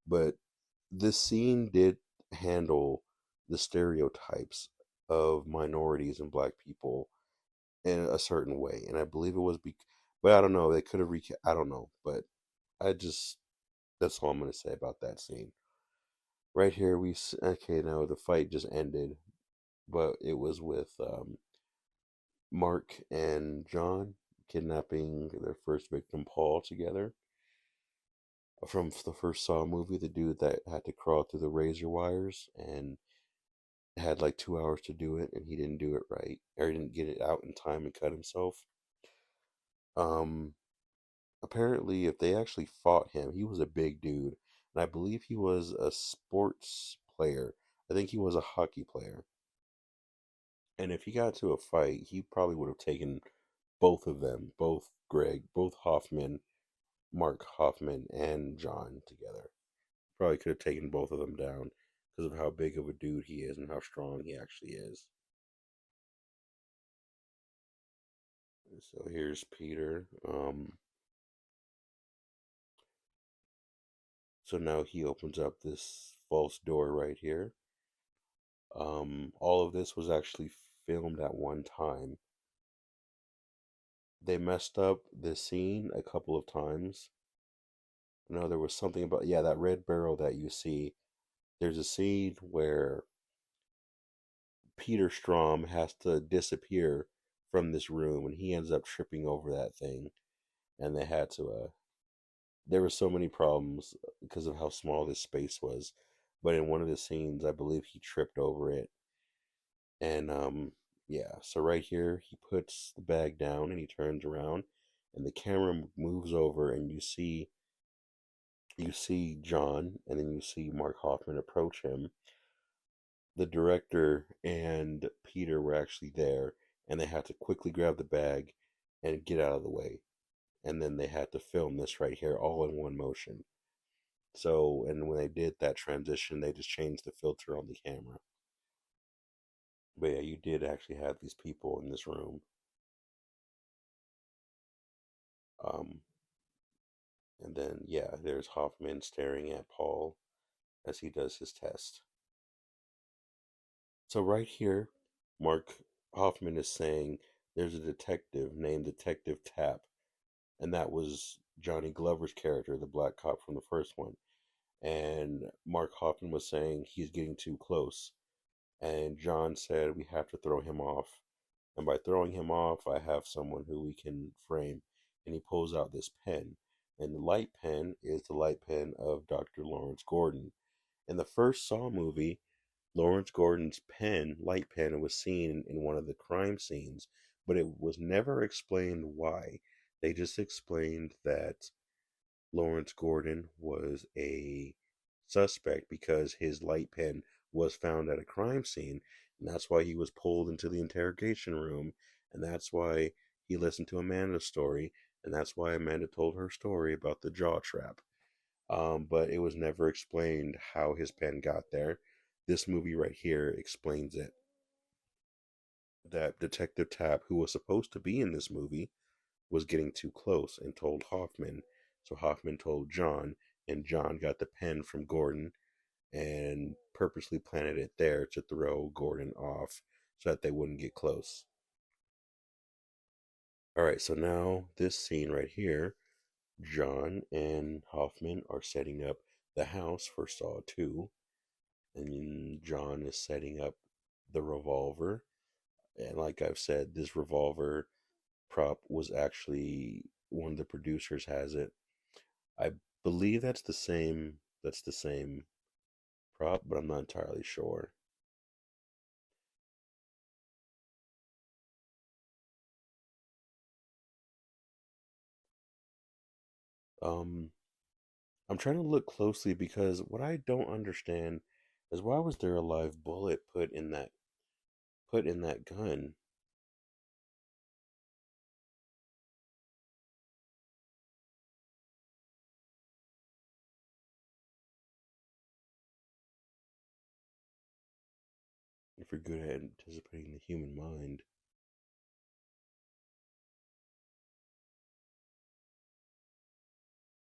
but this scene did handle the stereotypes of minorities and black people in a certain way, and I believe it was but I don't know. They could have I don't know, but I just that's all I'm gonna say about that scene. Right here, okay. Now the fight just ended, but it was with Mark and John kidnapping their first victim, Paul, together from the first Saw movie. The dude that had to crawl through the razor wires and had like 2 hours to do it, and he didn't do it right, or he didn't get it out in time and cut himself. Um, Apparently, if they actually fought him, he was a big dude, and I believe he was a sports player. I think he was a hockey player, and if he got to a fight, he probably would have taken both of them, both Hoffman, Mark Hoffman, and John together. Probably could have taken both of them down because of how big of a dude he is and how strong he actually is. So here's Peter. So now he opens up this false door right here. All of this was actually filmed at one time. They messed up the scene a couple of times. No, there was something about, yeah, that red barrel that you see. There's a scene where Peter Strom has to disappear from this room, and he ends up tripping over that thing, and they had to. There were so many problems because of how small this space was, but in one of the scenes, I believe he tripped over it, and yeah. So right here, he puts the bag down and he turns around, and the camera moves over, and you see John, and then you see Mark Hoffman approach him. The director and Peter were actually there, and they had to quickly grab the bag and get out of the way. And then they had to film this right here all in one motion. So, and when they did that transition, they just changed the filter on the camera. But yeah, you did actually have these people in this room. Um, and then, yeah, there's Hoffman staring at Paul as he does his test. So, right here, Mark Hoffman is saying there's a detective named Detective Tapp, and that was Johnny Glover's character, the black cop from the first one. And Mark Hoffman was saying he's getting too close. And John said we have to throw him off. And by throwing him off, I have someone who we can frame. And he pulls out this pen. And the light pen is the light pen of Dr. Lawrence Gordon. In the first Saw movie, Lawrence Gordon's light pen, was seen in one of the crime scenes, but it was never explained why. They just explained that Lawrence Gordon was a suspect because his light pen was found at a crime scene, and that's why he was pulled into the interrogation room, and that's why he listened to Amanda's story, and that's why Amanda told her story about the jaw trap. But it was never explained how his pen got there. This movie right here explains it. That Detective Tapp, who was supposed to be in this movie, was getting too close and told Hoffman. So Hoffman told John, and John got the pen from Gordon and purposely planted it there to throw Gordon off so that they wouldn't get close. All right, so now this scene right here, John and Hoffman are setting up the house for Saw 2, and John is setting up the revolver. And like I've said, this revolver prop was actually one of the producers has it. I believe that's the same prop, but I'm not entirely sure. Um I'm trying to look closely because what I don't understand is why was there a live bullet put in that gun? If you're good at anticipating the human mind.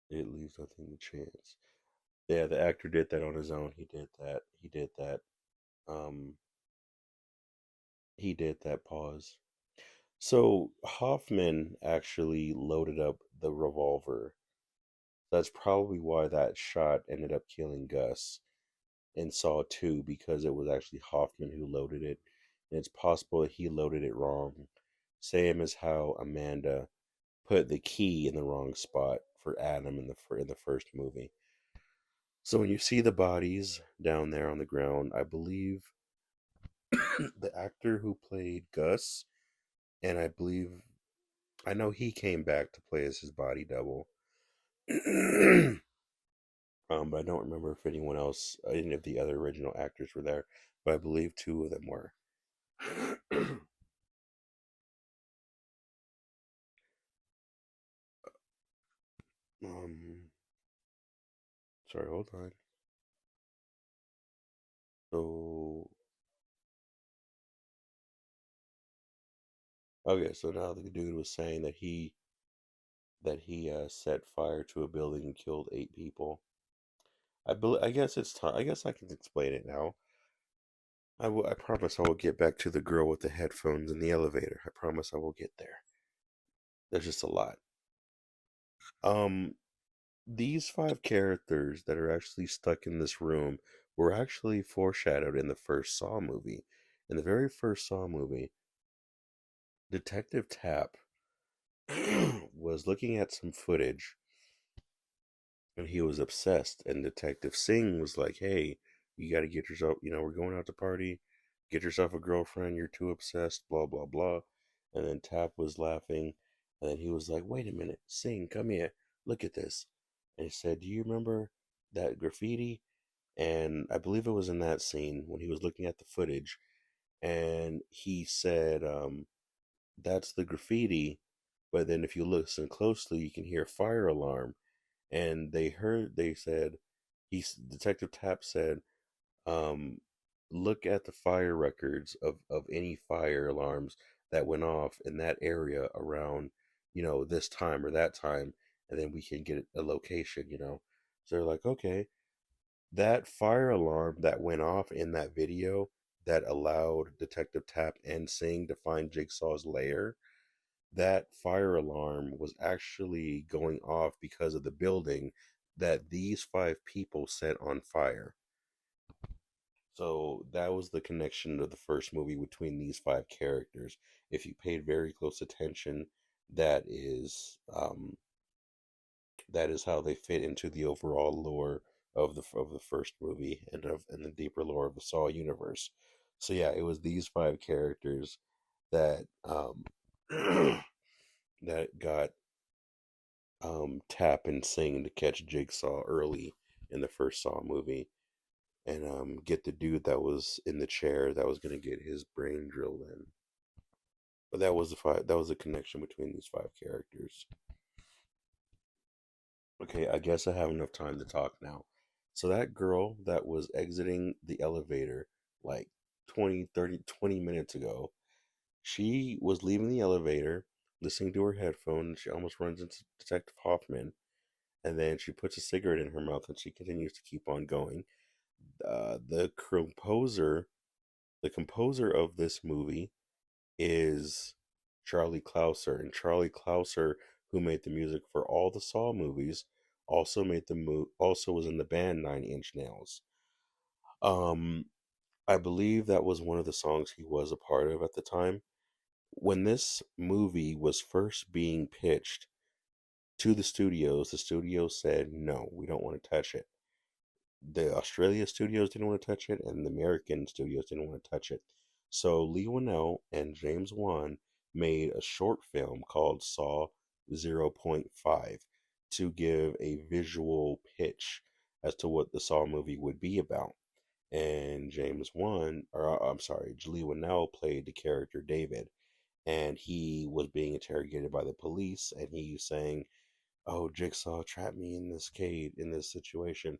It leaves nothing to chance. Yeah, the actor did that on his own. He did that. He did that. Um, he did that pause. So Hoffman actually loaded up the revolver. That's probably why that shot ended up killing Gus in Saw 2 because it was actually Hoffman who loaded it. And it's possible that he loaded it wrong. Same as how Amanda put the key in the wrong spot for Adam in the first movie. So when you see the bodies down there on the ground, I believe the actor who played Gus, and I know he came back to play as his body double. But I don't remember if anyone else, any of the other original actors were there, but I believe two of them were. um, Sorry, hold on. So, okay, so now the dude was saying that he set fire to a building and killed 8 people. I guess it's time. I guess I can explain it now. I promise I will get back to the girl with the headphones in the elevator. I promise I will get there. There's just a lot. Um, these 5 characters that are actually stuck in this room were actually foreshadowed in the first Saw movie. In the very first Saw movie, Detective Tapp was looking at some footage and he was obsessed. And Detective Singh was like, "Hey, you got to get yourself, we're going out to party. Get yourself a girlfriend. You're too obsessed, blah, blah, blah." And then Tap was laughing. And then he was like, "Wait a minute, Singh, come here. Look at this." And he said, "Do you remember that graffiti?" And I believe it was in that scene when he was looking at the footage. And he said, "That's the graffiti." But then if you listen closely, you can hear a fire alarm. And they said, Detective Tapp said, um, look at the fire records of any fire alarms that went off in that area around, this time or that time, and then we can get a location. So they're like, okay, that fire alarm that went off in that video that allowed Detective Tapp and Singh to find Jigsaw's lair, that fire alarm was actually going off because of the building that these 5 people set on fire. So that was the connection to the first movie between these 5 characters. If you paid very close attention, that is that is how they fit into the overall lore of the first movie and the deeper lore of the Saw universe. So yeah, it was these 5 characters that that got Tap and Sing to catch Jigsaw early in the first Saw movie and get the dude that was in the chair that was gonna get his brain drilled in. But that was the connection between these 5 characters. Okay, I guess I have enough time to talk now. So that girl that was exiting the elevator like 20 minutes ago, she was leaving the elevator, listening to her headphones. She almost runs into Detective Hoffman, and then she puts a cigarette in her mouth and she continues to keep on going. The composer of this movie is Charlie Clouser, and Charlie Clouser, who made the music for all the Saw movies, also was in the band Nine Inch Nails. Um, I believe that was one of the songs he was a part of at the time. When this movie was first being pitched to the studios said, "No, we don't want to touch it." The Australia studios didn't want to touch it, and the American studios didn't want to touch it. So Lee Winnell and James Wan made a short film called Saw 0.5 to give a visual pitch as to what the Saw movie would be about. And I'm sorry, Lee Winnell played the character David, and he was being interrogated by the police, and he's saying, "Oh, Jigsaw trapped me in this cage, in this situation."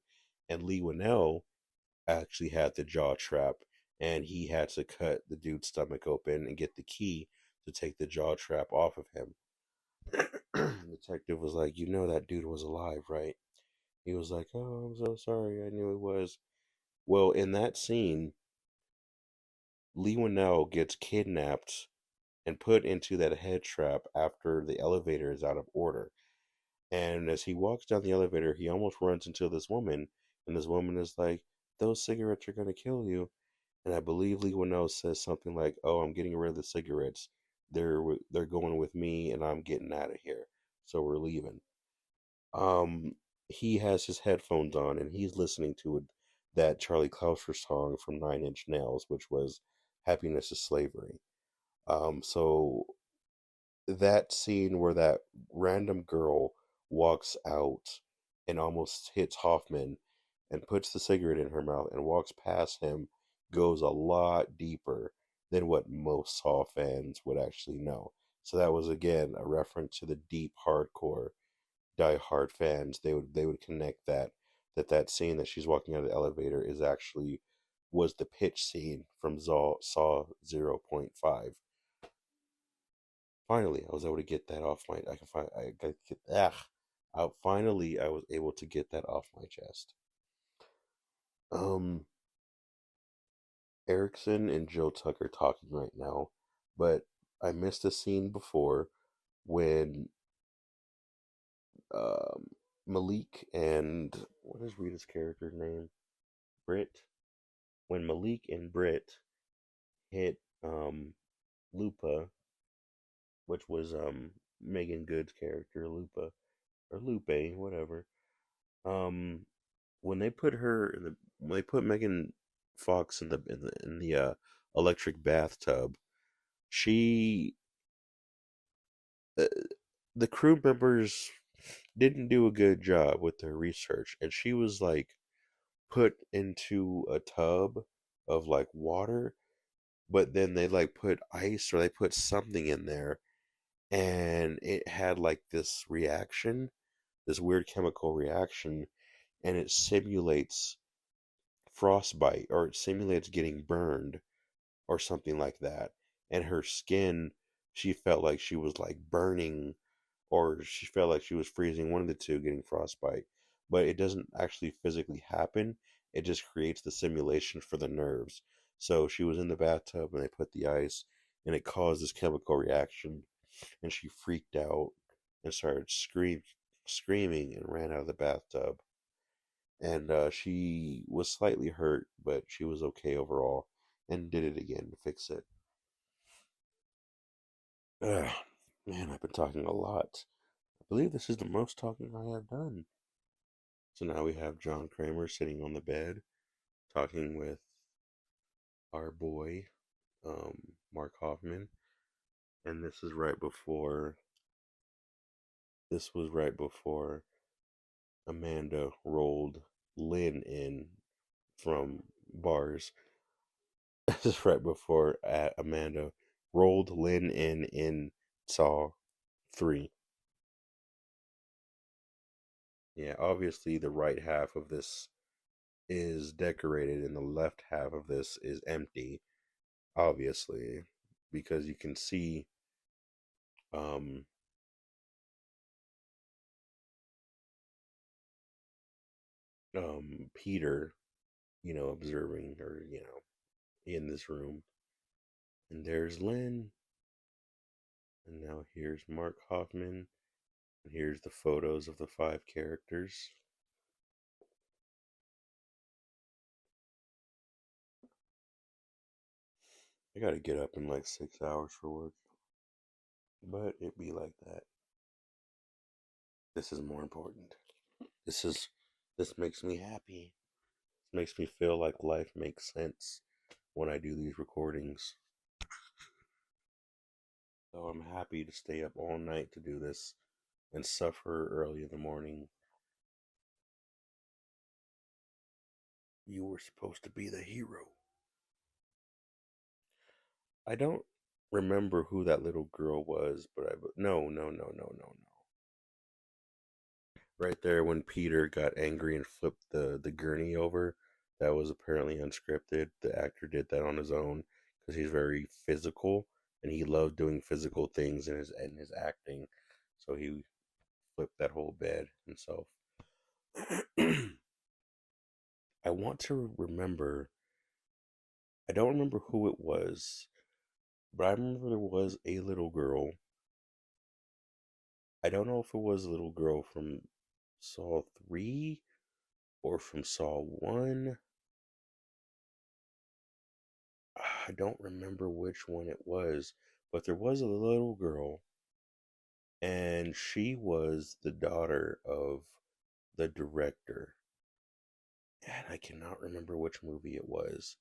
And Lee Winnell actually had the jaw trap, and he had to cut the dude's stomach open and get the key to take the jaw trap off of him. Detective was like, "You know that dude was alive, right?" He was like, "Oh, I'm so sorry. I knew he was." Well, in that scene, Lee Winnell gets kidnapped and put into that head trap after the elevator is out of order. And as he walks down the elevator, he almost runs into this woman, and this woman is like, "Those cigarettes are gonna kill you." And I believe Lee Winnell says something like, "Oh, I'm getting rid of the cigarettes. They're going with me, and I'm getting out of here. So we're leaving." Um, he has his headphones on, and he's listening to that Charlie Clouser song from Nine Inch Nails, which was "Happiness is Slavery." So that scene where that random girl walks out and almost hits Hoffman and puts the cigarette in her mouth and walks past him goes a lot deeper than what most Saw fans would actually know. So that was again a reference to the deep hardcore die-hard fans. They would connect that scene that she's walking out of the elevator is actually was the pitch scene from Saw 0.5. Finally, I was able to get that off my. I can find. I got get. Finally, I was able to get that off my chest. Um, Erickson and Joe Tucker talking right now, but I missed a scene before when um Malik and what is Rita's character's name? Britt. When Malik and Britt hit Lupa, which was Megan Good's character, Lupa or Lupe, whatever. Um, when they put her in the when they put Megan Fox in the electric bathtub, she uh, the crew members didn't do a good job with their research, and she was like put into a tub of like water, but then they like put ice or they put something in there, and it had like this reaction, this weird chemical reaction, and it simulates frostbite or it simulates getting burned or something like that. And her skin, she felt like she was like burning or she felt like she was freezing, one of the two, getting frostbite. But it doesn't actually physically happen. It just creates the simulation for the nerves. So she was in the bathtub and they put the ice and it caused this chemical reaction and she freaked out and started screaming and ran out of the bathtub and she was slightly hurt, but she was okay overall, and did it again to fix it. Ugh, man, I've been talking a lot. I believe this is the most talking I have done. So now we have John Kramer sitting on the bed talking with our boy, Mark Hoffman, and this was right before Amanda rolled Lynn in from bars. This is right before Amanda rolled Lynn in Saw 3. Yeah, obviously the right half of this is decorated and the left half of this is empty, obviously, because you can see um Peter, observing or, in this room. And there's Lynn, and now here's Mark Hoffman, and here's the photos of the five characters. I gotta get up in like 6 hours for work, but it be like that. This is more important. This is this makes me happy. This makes me feel like life makes sense when I do these recordings. So I'm happy to stay up all night to do this and suffer early in the morning. You were supposed to be the hero. I don't remember who that little girl was, but no, no, no, no, no, no. Right there when Peter got angry and flipped the gurney over, that was apparently unscripted. The actor did that on his own because he's very physical and he loved doing physical things in his acting. So he flipped that whole bed himself. I want to remember, I don't remember who it was, but I remember there was a little girl. I don't know if it was a little girl from Saw 3 or from Saw 1. I don't remember which one it was, but there was a little girl, and she was the daughter of the director. And I cannot remember which movie it was.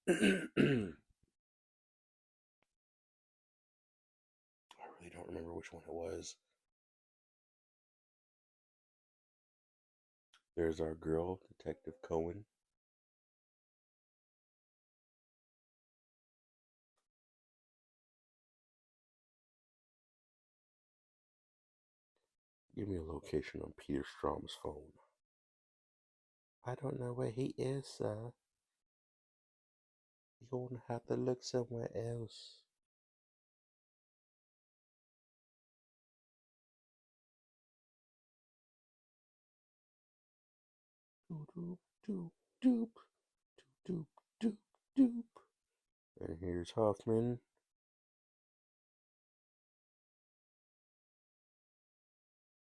I really don't remember which one it was. There's our girl, Detective Cohen. Give me a location on Peter Strom's phone. I don't know where he is, sir. You're gonna have to look somewhere else. Doop, doop, doop, doop, doop, doop, doop. And here's Hoffman.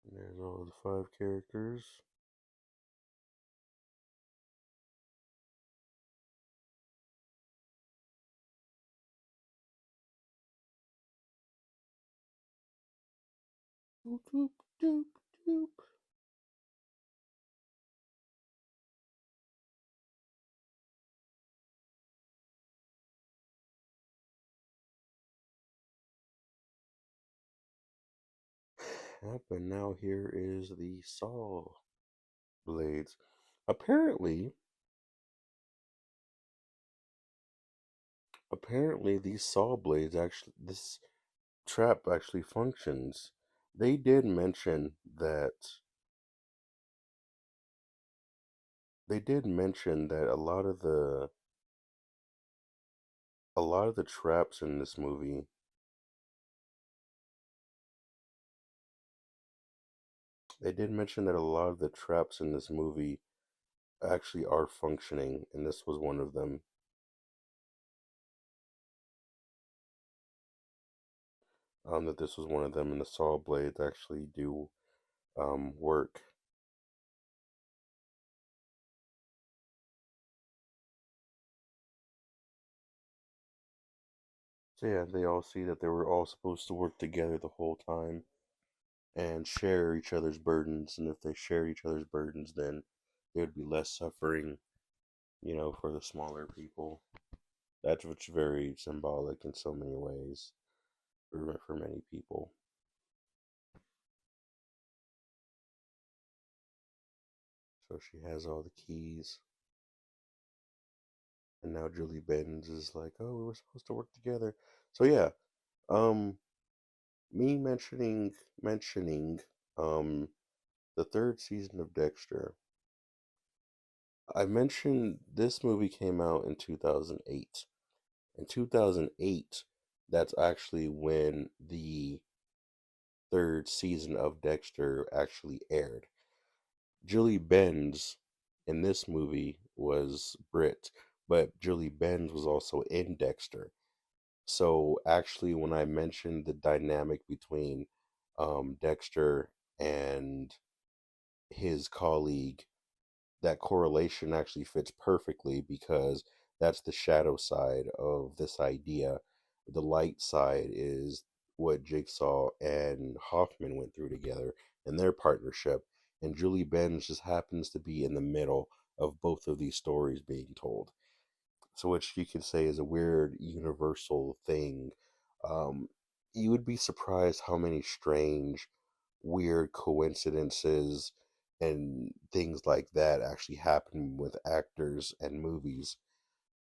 And there's all the 5 characters. Doop, doop, doop, doop. Yep, and now here is the saw blades. Apparently, apparently these saw blades actually, this trap actually functions. They did mention that a lot of the traps in this movie, they did mention that a lot of the traps in this movie actually are functioning, and this was one of them. That this was one of them, and the saw blades actually do work. So yeah, they all see that they were all supposed to work together the whole time and share each other's burdens, and if they share each other's burdens, then there would be less suffering, for the smaller people. That's what's very symbolic in so many ways for many people. So she has all the keys, and now Julie Benz is like, "Oh, we were supposed to work together." So yeah, um, me mentioning um the third season of Dexter. I mentioned this movie came out in 2008. In 2008, that's actually when the third season of Dexter actually aired. Julie Benz in this movie was Brit, but Julie Benz was also in Dexter. So actually, when I mentioned the dynamic between Dexter and his colleague, that correlation actually fits perfectly because that's the shadow side of this idea. The light side is what Jigsaw and Hoffman went through together in their partnership, and Julie Benz just happens to be in the middle of both of these stories being told. So, which you could say is a weird universal thing. Um, you would be surprised how many strange, weird coincidences and things like that actually happen with actors and movies.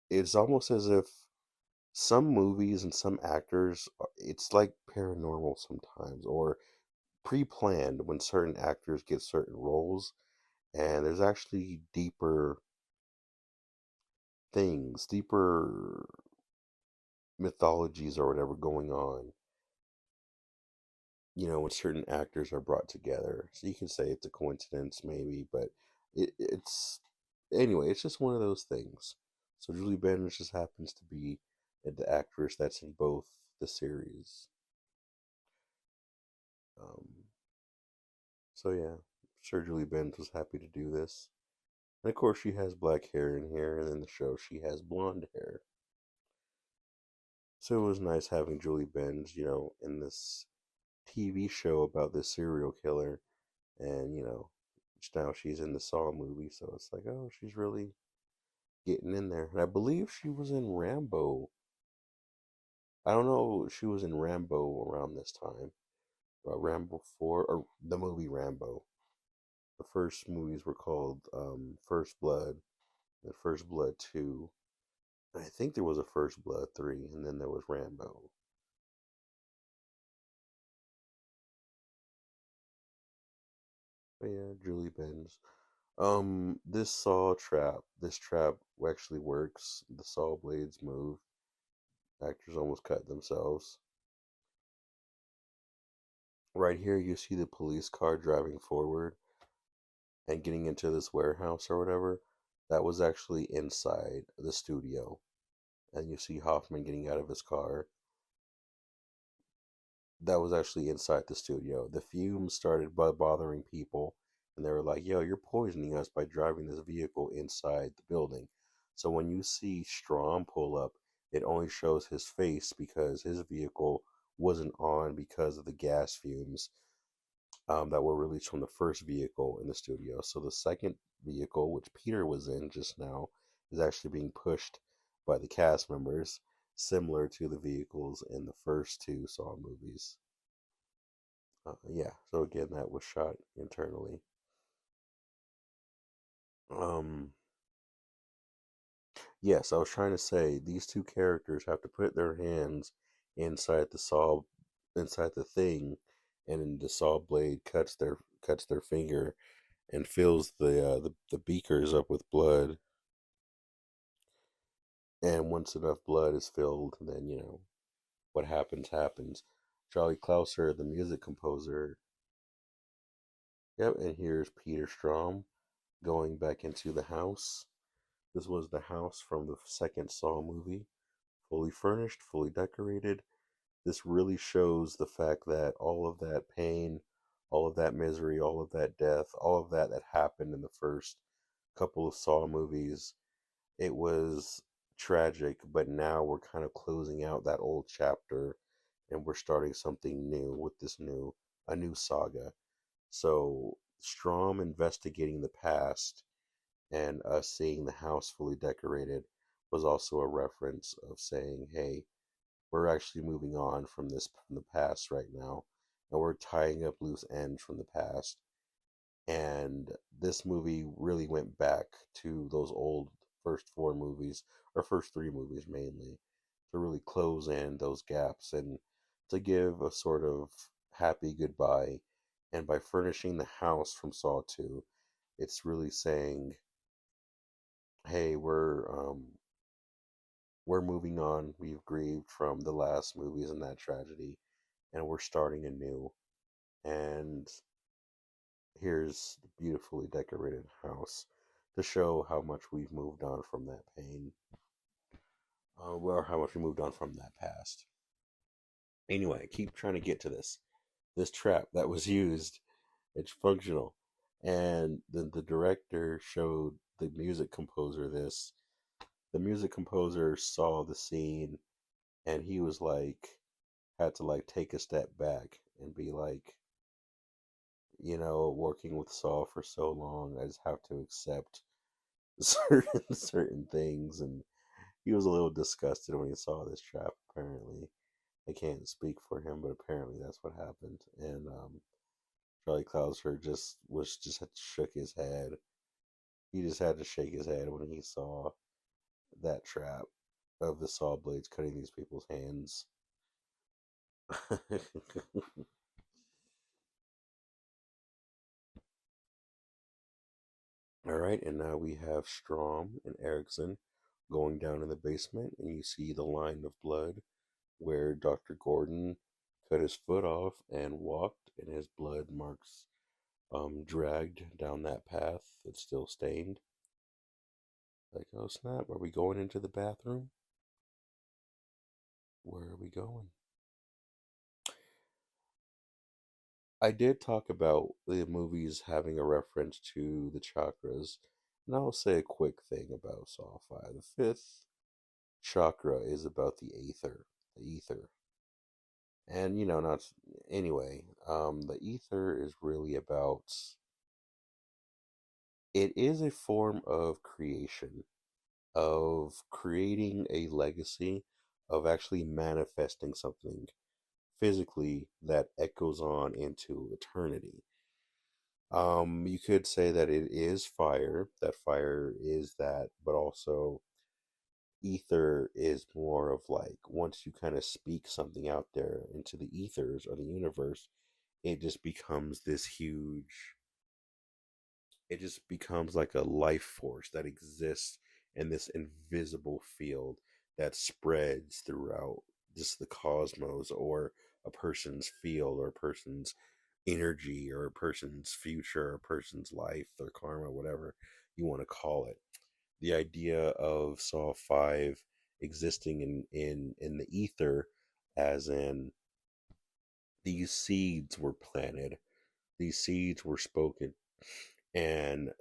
It's almost as if some movies and some actors, it's like paranormal sometimes, or pre planned when certain actors get certain roles, and there's actually deeper mythologies or whatever going on when certain actors are brought together. So you can say it's a coincidence, maybe, but it's anyway. It's just one of those things. So Julie Benz just happens to be the actress that's in both the series. Um, so yeah, sure, Julie Benz was happy to do this. And of course, she has black hair in here, and in the show, she has blonde hair. So it was nice having Julie Benz, in this TV show about this serial killer, and now she's in the Saw movie, so it's like, oh, she's really getting in there. And I believe she was in Rambo. I don't know, she was in Rambo around this time, Rambo 4 or the movie Rambo. The first movies were called First Blood and First Blood 2. I think there was a First Blood 3, and then there was Rambo. But yeah, Julie Benz. This trap actually works. The saw blades move. Actors almost cut themselves. Right here, you see the police car driving forward and getting into this warehouse or whatever. That was actually inside the studio. And you see Hoffman getting out of his car. That was actually inside the studio. The fumes started bothering people, and they were like, "Yo, you're poisoning us by driving this vehicle inside the building." So when you see Strom pull up, it only shows his face because his vehicle wasn't on because of the gas fumes that were released from the first vehicle in the studio. So the second vehicle, which Peter was in just now, is actually being pushed by the cast members, similar to the vehicles in the first two Saw movies. Yeah, so again, that was shot internally. Um, yes, I was trying to say these two characters have to put their hands inside the saw, inside the thing, and the saw blade cuts their finger and fills the beakers up with blood. And once enough blood is filled, then what happens happens. Charlie Clouser, the music composer. Yep, and here's Peter Strom going back into the house. This was the house from the second Saw movie, fully furnished, fully decorated. This really shows the fact that all of that pain, all of that misery, all of that death, all of that happened in the first couple of Saw movies, it was tragic, but now we're kind of closing out that old chapter and we're starting something new with a new saga. So Strom investigating the past and us seeing the house fully decorated was also a reference of saying, hey, we're actually moving on from the past right now, and we're tying up loose ends from the past. And this movie really went back to those old first four movies, or first three movies mainly, to really close in those gaps and to give a sort of happy goodbye. And by furnishing the house from Saw 2, it's really saying, hey, we're moving on. We've grieved from the last movies and that tragedy, and we're starting anew. And here's the beautifully decorated house to show how much we've moved on from that pain, or how much we moved on from that past. Anyway, I keep trying to get to this trap that was used. It's functional, and the director showed the music composer this. The music composer saw the scene, and he was like, had to like take a step back and be like, working with Saul for so long, I just have to accept certain things, and he was a little disgusted when he saw this trap. Apparently, I can't speak for him, but apparently that's what happened. And Charlie Clouser just shook his head. He just had to shake his head when he saw that trap of the saw blades cutting these people's hands. All right, and now we have Strom and Erickson going down in the basement, and you see the line of blood where Dr. Gordon cut his foot off and walked, and his blood marks dragged down that path. It's still stained. Like, oh snap, are we going into the bathroom? Where are we going? I did talk about the movies having a reference to the chakras, and I'll say a quick thing about Saw 5. The fifth chakra is about the ether. And, not anyway, the ether is really about it is a form of creation, of creating a legacy, of actually manifesting something physically that echoes on into eternity. You could say that it is fire, that fire is that, but also ether is more of like once you kind of speak something out there into the ethers or the universe, it just becomes this huge, it just becomes like a life force that exists in this invisible field that spreads throughout just the cosmos or a person's field or a person's energy or a person's future or a person's life, their karma, whatever you want to call it. The idea of Saw 5 existing in the ether, as in these seeds were planted, these seeds were spoken, and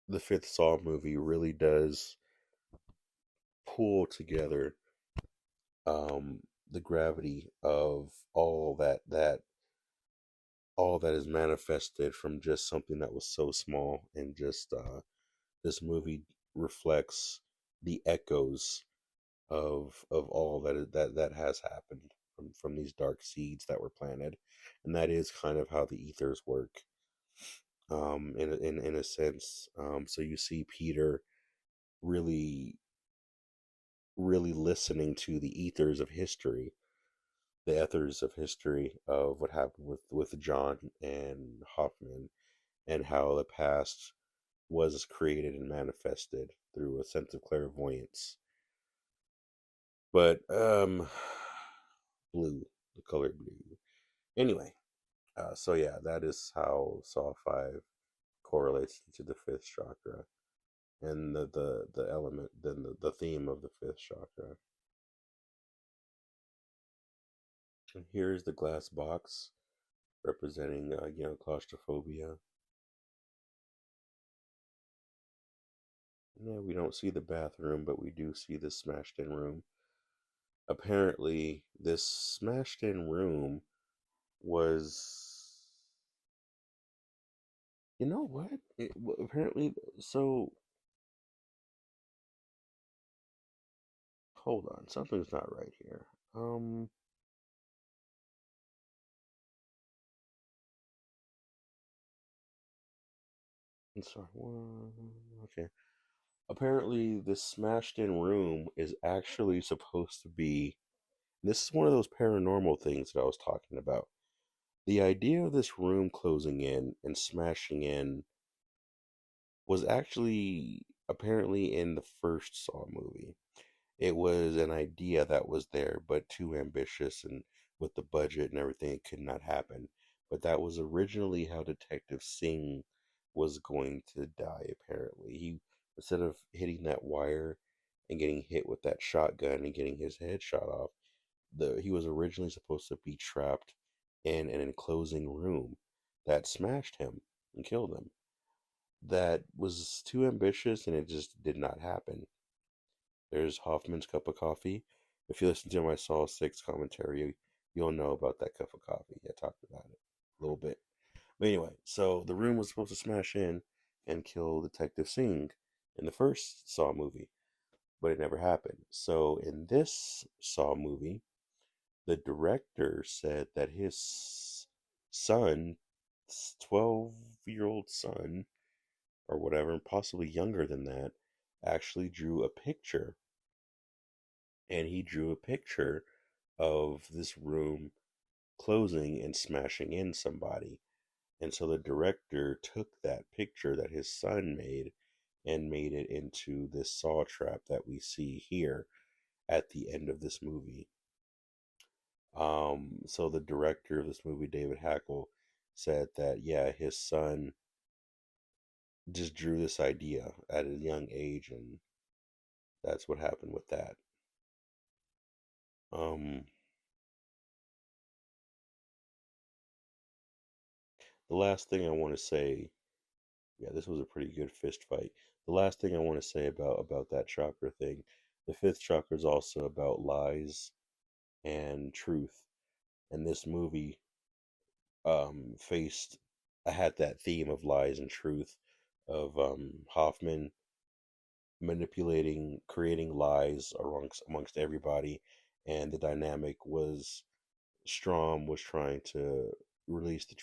the fifth Saw movie really does pull together um, the gravity of all that is manifested from just something that was so small, and just this movie reflects the echoes of all that has happened from these dark seeds that were planted, and that is kind of how the ethers work, in a sense. So you see Peter really really listening to the ethers of history, the ethers of history of what happened with John and Hoffman, and how the past was created and manifested through a sense of clairvoyance. But blue, the color blue. Anyway, so yeah, that is how Saw 5 correlates to the fifth chakra and the element, then the theme of the fifth chakra. And here's the glass box representing, claustrophobia. Yeah, we don't see the bathroom, but we do see the smashed in room. Apparently, this smashed in room was, you know what? Apparently, so hold on, something's not right here. I'm sorry. Okay. Apparently, this smashed in room is actually supposed to be. This is one of those paranormal things that I was talking about. The idea of this room closing in and smashing in was actually apparently in the first Saw movie. It was an idea that was there, but too ambitious, and with the budget and everything, it could not happen. But that was originally how Detective Singh was going to die, apparently. He, instead of hitting that wire and getting hit with that shotgun and getting his head shot off, he was originally supposed to be trapped in an enclosing room that smashed him and killed him. That was too ambitious, and it just did not happen. There's Hoffman's cup of coffee. If you listen to my Saw 6 commentary, you'll know about that cup of coffee. I talked about it a little bit. But anyway, so the room was supposed to smash in and kill Detective Singh in the first Saw movie, but it never happened. So in this Saw movie, the director said that his son, 12-year-old son, or whatever, possibly younger than that, actually drew a picture, and he drew a picture of this room closing and smashing in somebody. And so the director took that picture that his son made and made it into this saw trap that we see here at the end of this movie. So the director of this movie, David Hackle, said that yeah, his son just drew this idea at a young age, and that's what happened with that. Um, the last thing I want to say, yeah, this was a pretty good fist fight. The last thing I want to say about that chakra thing, the fifth chakra is also about lies and truth. And this movie faced I had that theme of lies and truth of Hoffman manipulating, creating lies amongst everybody, and the dynamic was Strom was trying to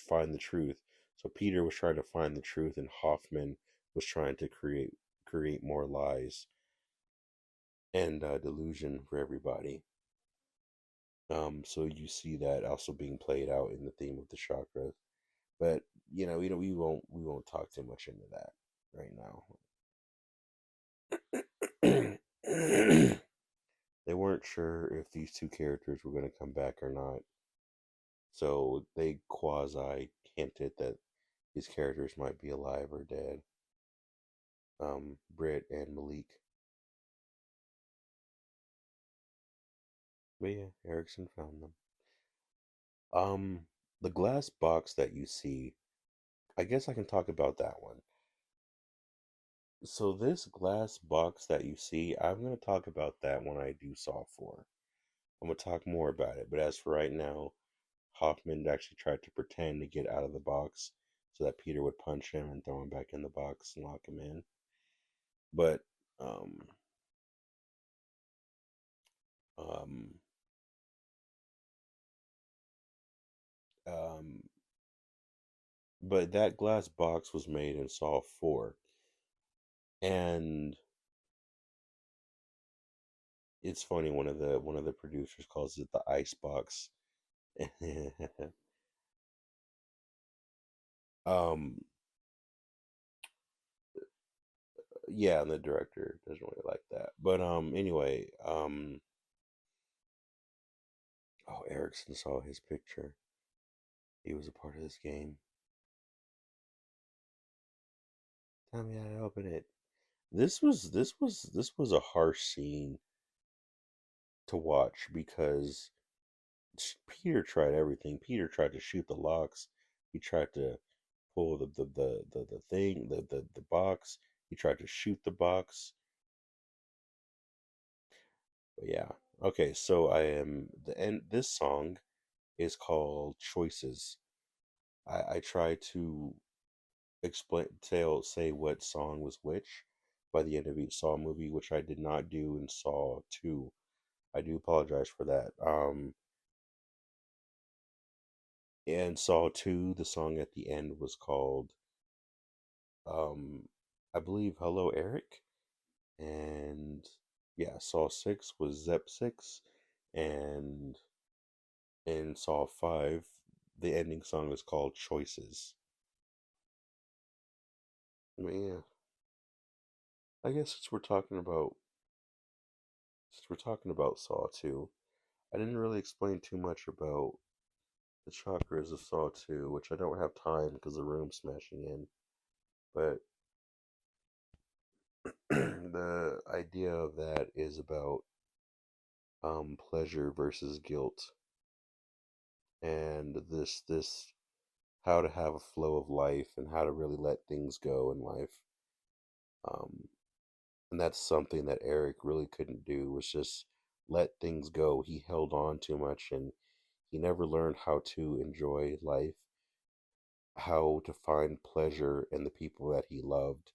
find the truth. So Peter was trying to find the truth, and Hoffman was trying to create more lies and delusion for everybody. So you see that also being played out in the theme of the chakras. But we won't talk too much into that right now. They weren't sure if these two characters were going to come back or not, so they quasi hinted that these characters might be alive or dead. Britt and Malik. But yeah, Erickson found them. Um, the glass box that you see, I guess I can talk about that one. So this glass box that you see, I'm going to talk about that when I do Saw 4. I'm going to talk more about it. But as for right now, Hoffman actually tried to pretend to get out of the box so that Peter would punch him and throw him back in the box and lock him in. But um, um, um, but that glass box was made in Saw 4, and it's funny. One of the producers calls it the ice box. um, yeah, and the director doesn't really like that. But anyway, oh, Erickson saw his picture. He was a part of this game. Tell me how to open it. This was a harsh scene to watch because Peter tried everything. Peter tried to shoot the locks. He tried to pull the thing, the box. He tried to shoot the box. But yeah. Okay, so I am the end this song is called Choices. I try to say what song was which by the end of each Saw movie, which I did not do in Saw 2. I do apologize for that. And Saw 2, the song at the end was called, um, I believe, Hello Eric. And yeah, Saw 6 was Zep 6. And in Saw 5, the ending song is called Choices. But yeah, I guess since we're talking about Saw 2, I didn't really explain too much about the chakras of Saw 2, which I don't have time because the room's smashing in. But the idea of that is about pleasure versus guilt, and this how to have a flow of life and how to really let things go in life. Um, and that's something that Eric really couldn't do, was just let things go. He held on too much, and he never learned how to enjoy life, how to find pleasure in the people that he loved.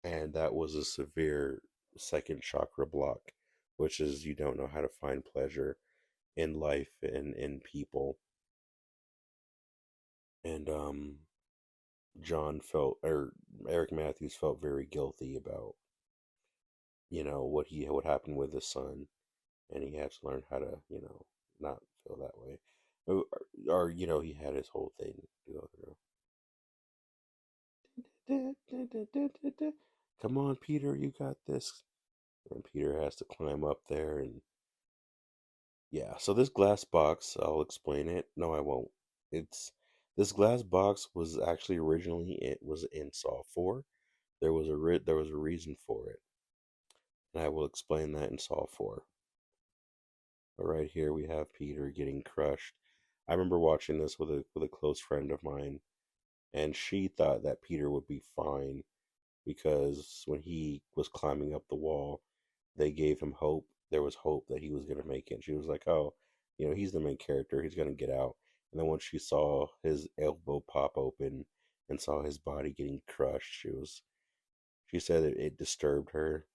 And that was a severe second chakra block, which is you don't know how to find pleasure in life and in people. And John felt, or Eric Matthews felt very guilty about, what happened with his son, and he had to learn how to, not feel that way. Or he had his whole thing to go through. Come on, Peter, you got this. And Peter has to climb up there, and Yeah, so this glass box, I'll explain it. No, I won't. It's this glass box was actually originally it was in Saw 4. There was a reason for it, and I will explain that in Saw 4. But right here we have Peter getting crushed. I remember watching this with a close friend of mine, and she thought that Peter would be fine because when he was climbing up the wall, they gave him hope. There was hope that he was going to make it. She was like, "Oh, you know, he's the main character. He's going to get out." And then once she saw his elbow pop open and saw his body getting crushed, she said it disturbed her.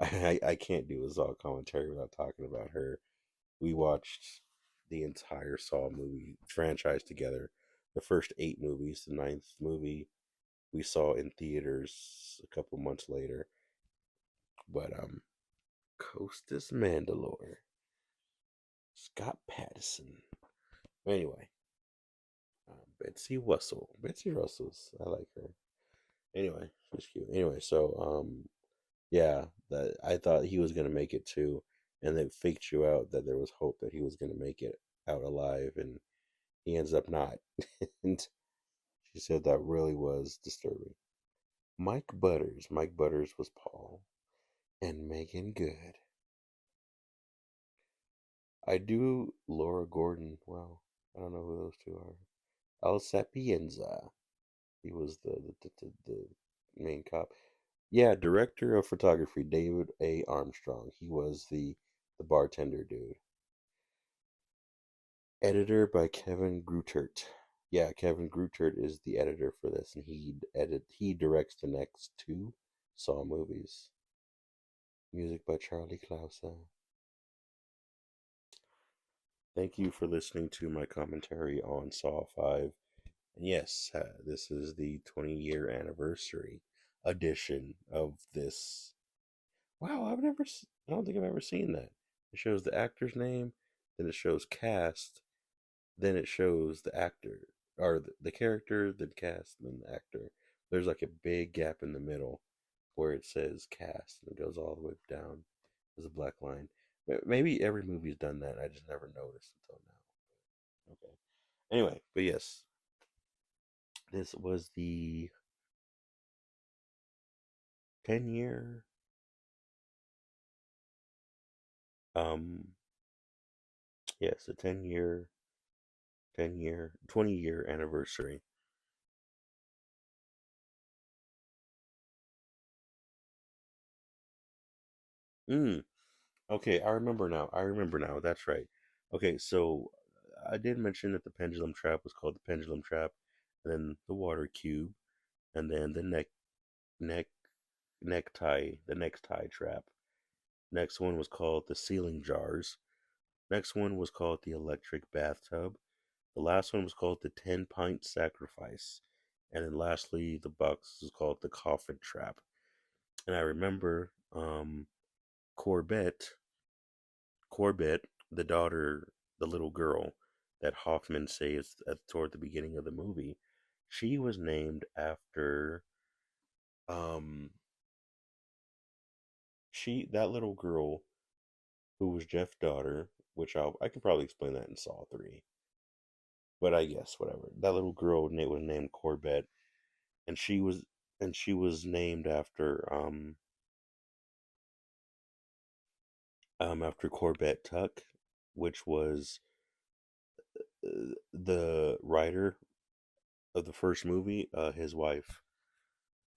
I can't do a Saw commentary without talking about her. We watched the entire Saw movie franchise together. The first 8 movies, the ninth movie we saw in theaters a couple months later. But Costas Mandalore, Scott Patterson. Anyway, Betsy Russell's. I like her. Anyway, she's cute. Anyway, so yeah, that I thought he was gonna make it too, and they faked you out that there was hope that he was gonna make it out alive, and he ends up not. And she said that really was disturbing. Mike Butters was Paul, and Megan Good. I do Laura Gordon. Wow, I don't know who those two are. El Sapienza. He was the main cop. Yeah, director of photography David A. Armstrong. He was the bartender dude. Editor by Kevin Greutert. Yeah, Kevin Greutert is the editor for this, and he directs the next 2 Saw movies. Music by Charlie Clausen. Thank you for listening to my commentary on Saw 5. And yes, this is the 20-year anniversary edition of this. Wow, I don't think I've ever seen that. It shows the actor's name, then it shows cast, then it shows the actor, or the character, then cast, then the actor. There's like a big gap in the middle where it says cast, and it goes all the way down. There's a black line. Maybe every movie's done that. I just never noticed until now. Okay. Anyway, but yes, this was the 10-year, um, yes, the 20-year anniversary. Mm, okay, I remember now. I remember now. That's right. Okay, so I did mention that the pendulum trap was called the pendulum trap, and then the water cube, and then the neck necktie trap. Next one was called the ceiling jars. Next one was called the electric bathtub. The last one was called the 10-pint sacrifice. And then lastly, the box is called the coffin trap. And I remember Corbett, Corbett, the daughter, the little girl that Hoffman saves toward the beginning of the movie, she was named after um that little girl who was Jeff's daughter, which I could probably explain that in Saw 3. But I guess whatever. That little girl was named Corbett, and she was named after Corbett Tuck, which was the writer of the first movie, his wife.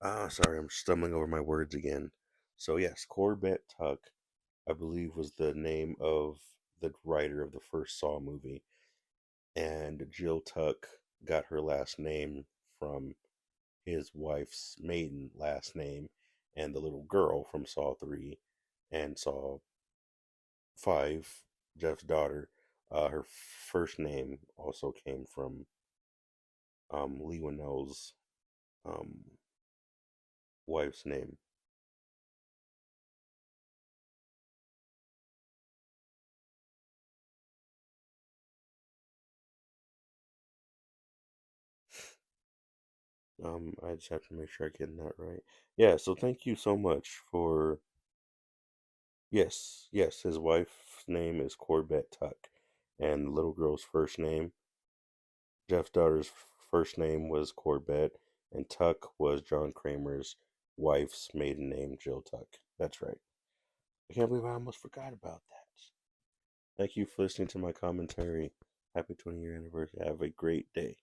Ah, sorry, I'm stumbling over my words again. So yes, Corbett Tuck, I believe, was the name of the writer of the first Saw movie, and Jill Tuck got her last name from his wife's maiden last name, and the little girl from Saw 3 and Saw 5, Jeff's daughter, her first name also came from Lee Winnell's um, wife's name. I just have to make sure I get that right. Yeah, so thank you so much for yes, his wife last name is Corbett Tuck, and the little girl's first name, Jeff's daughter's first name was Corbett, and Tuck was John Kramer's wife's maiden name, Jill Tuck. That's right. I can't believe I almost forgot about that. Thank you for listening to my commentary. Happy 20-year anniversary. Have a great day.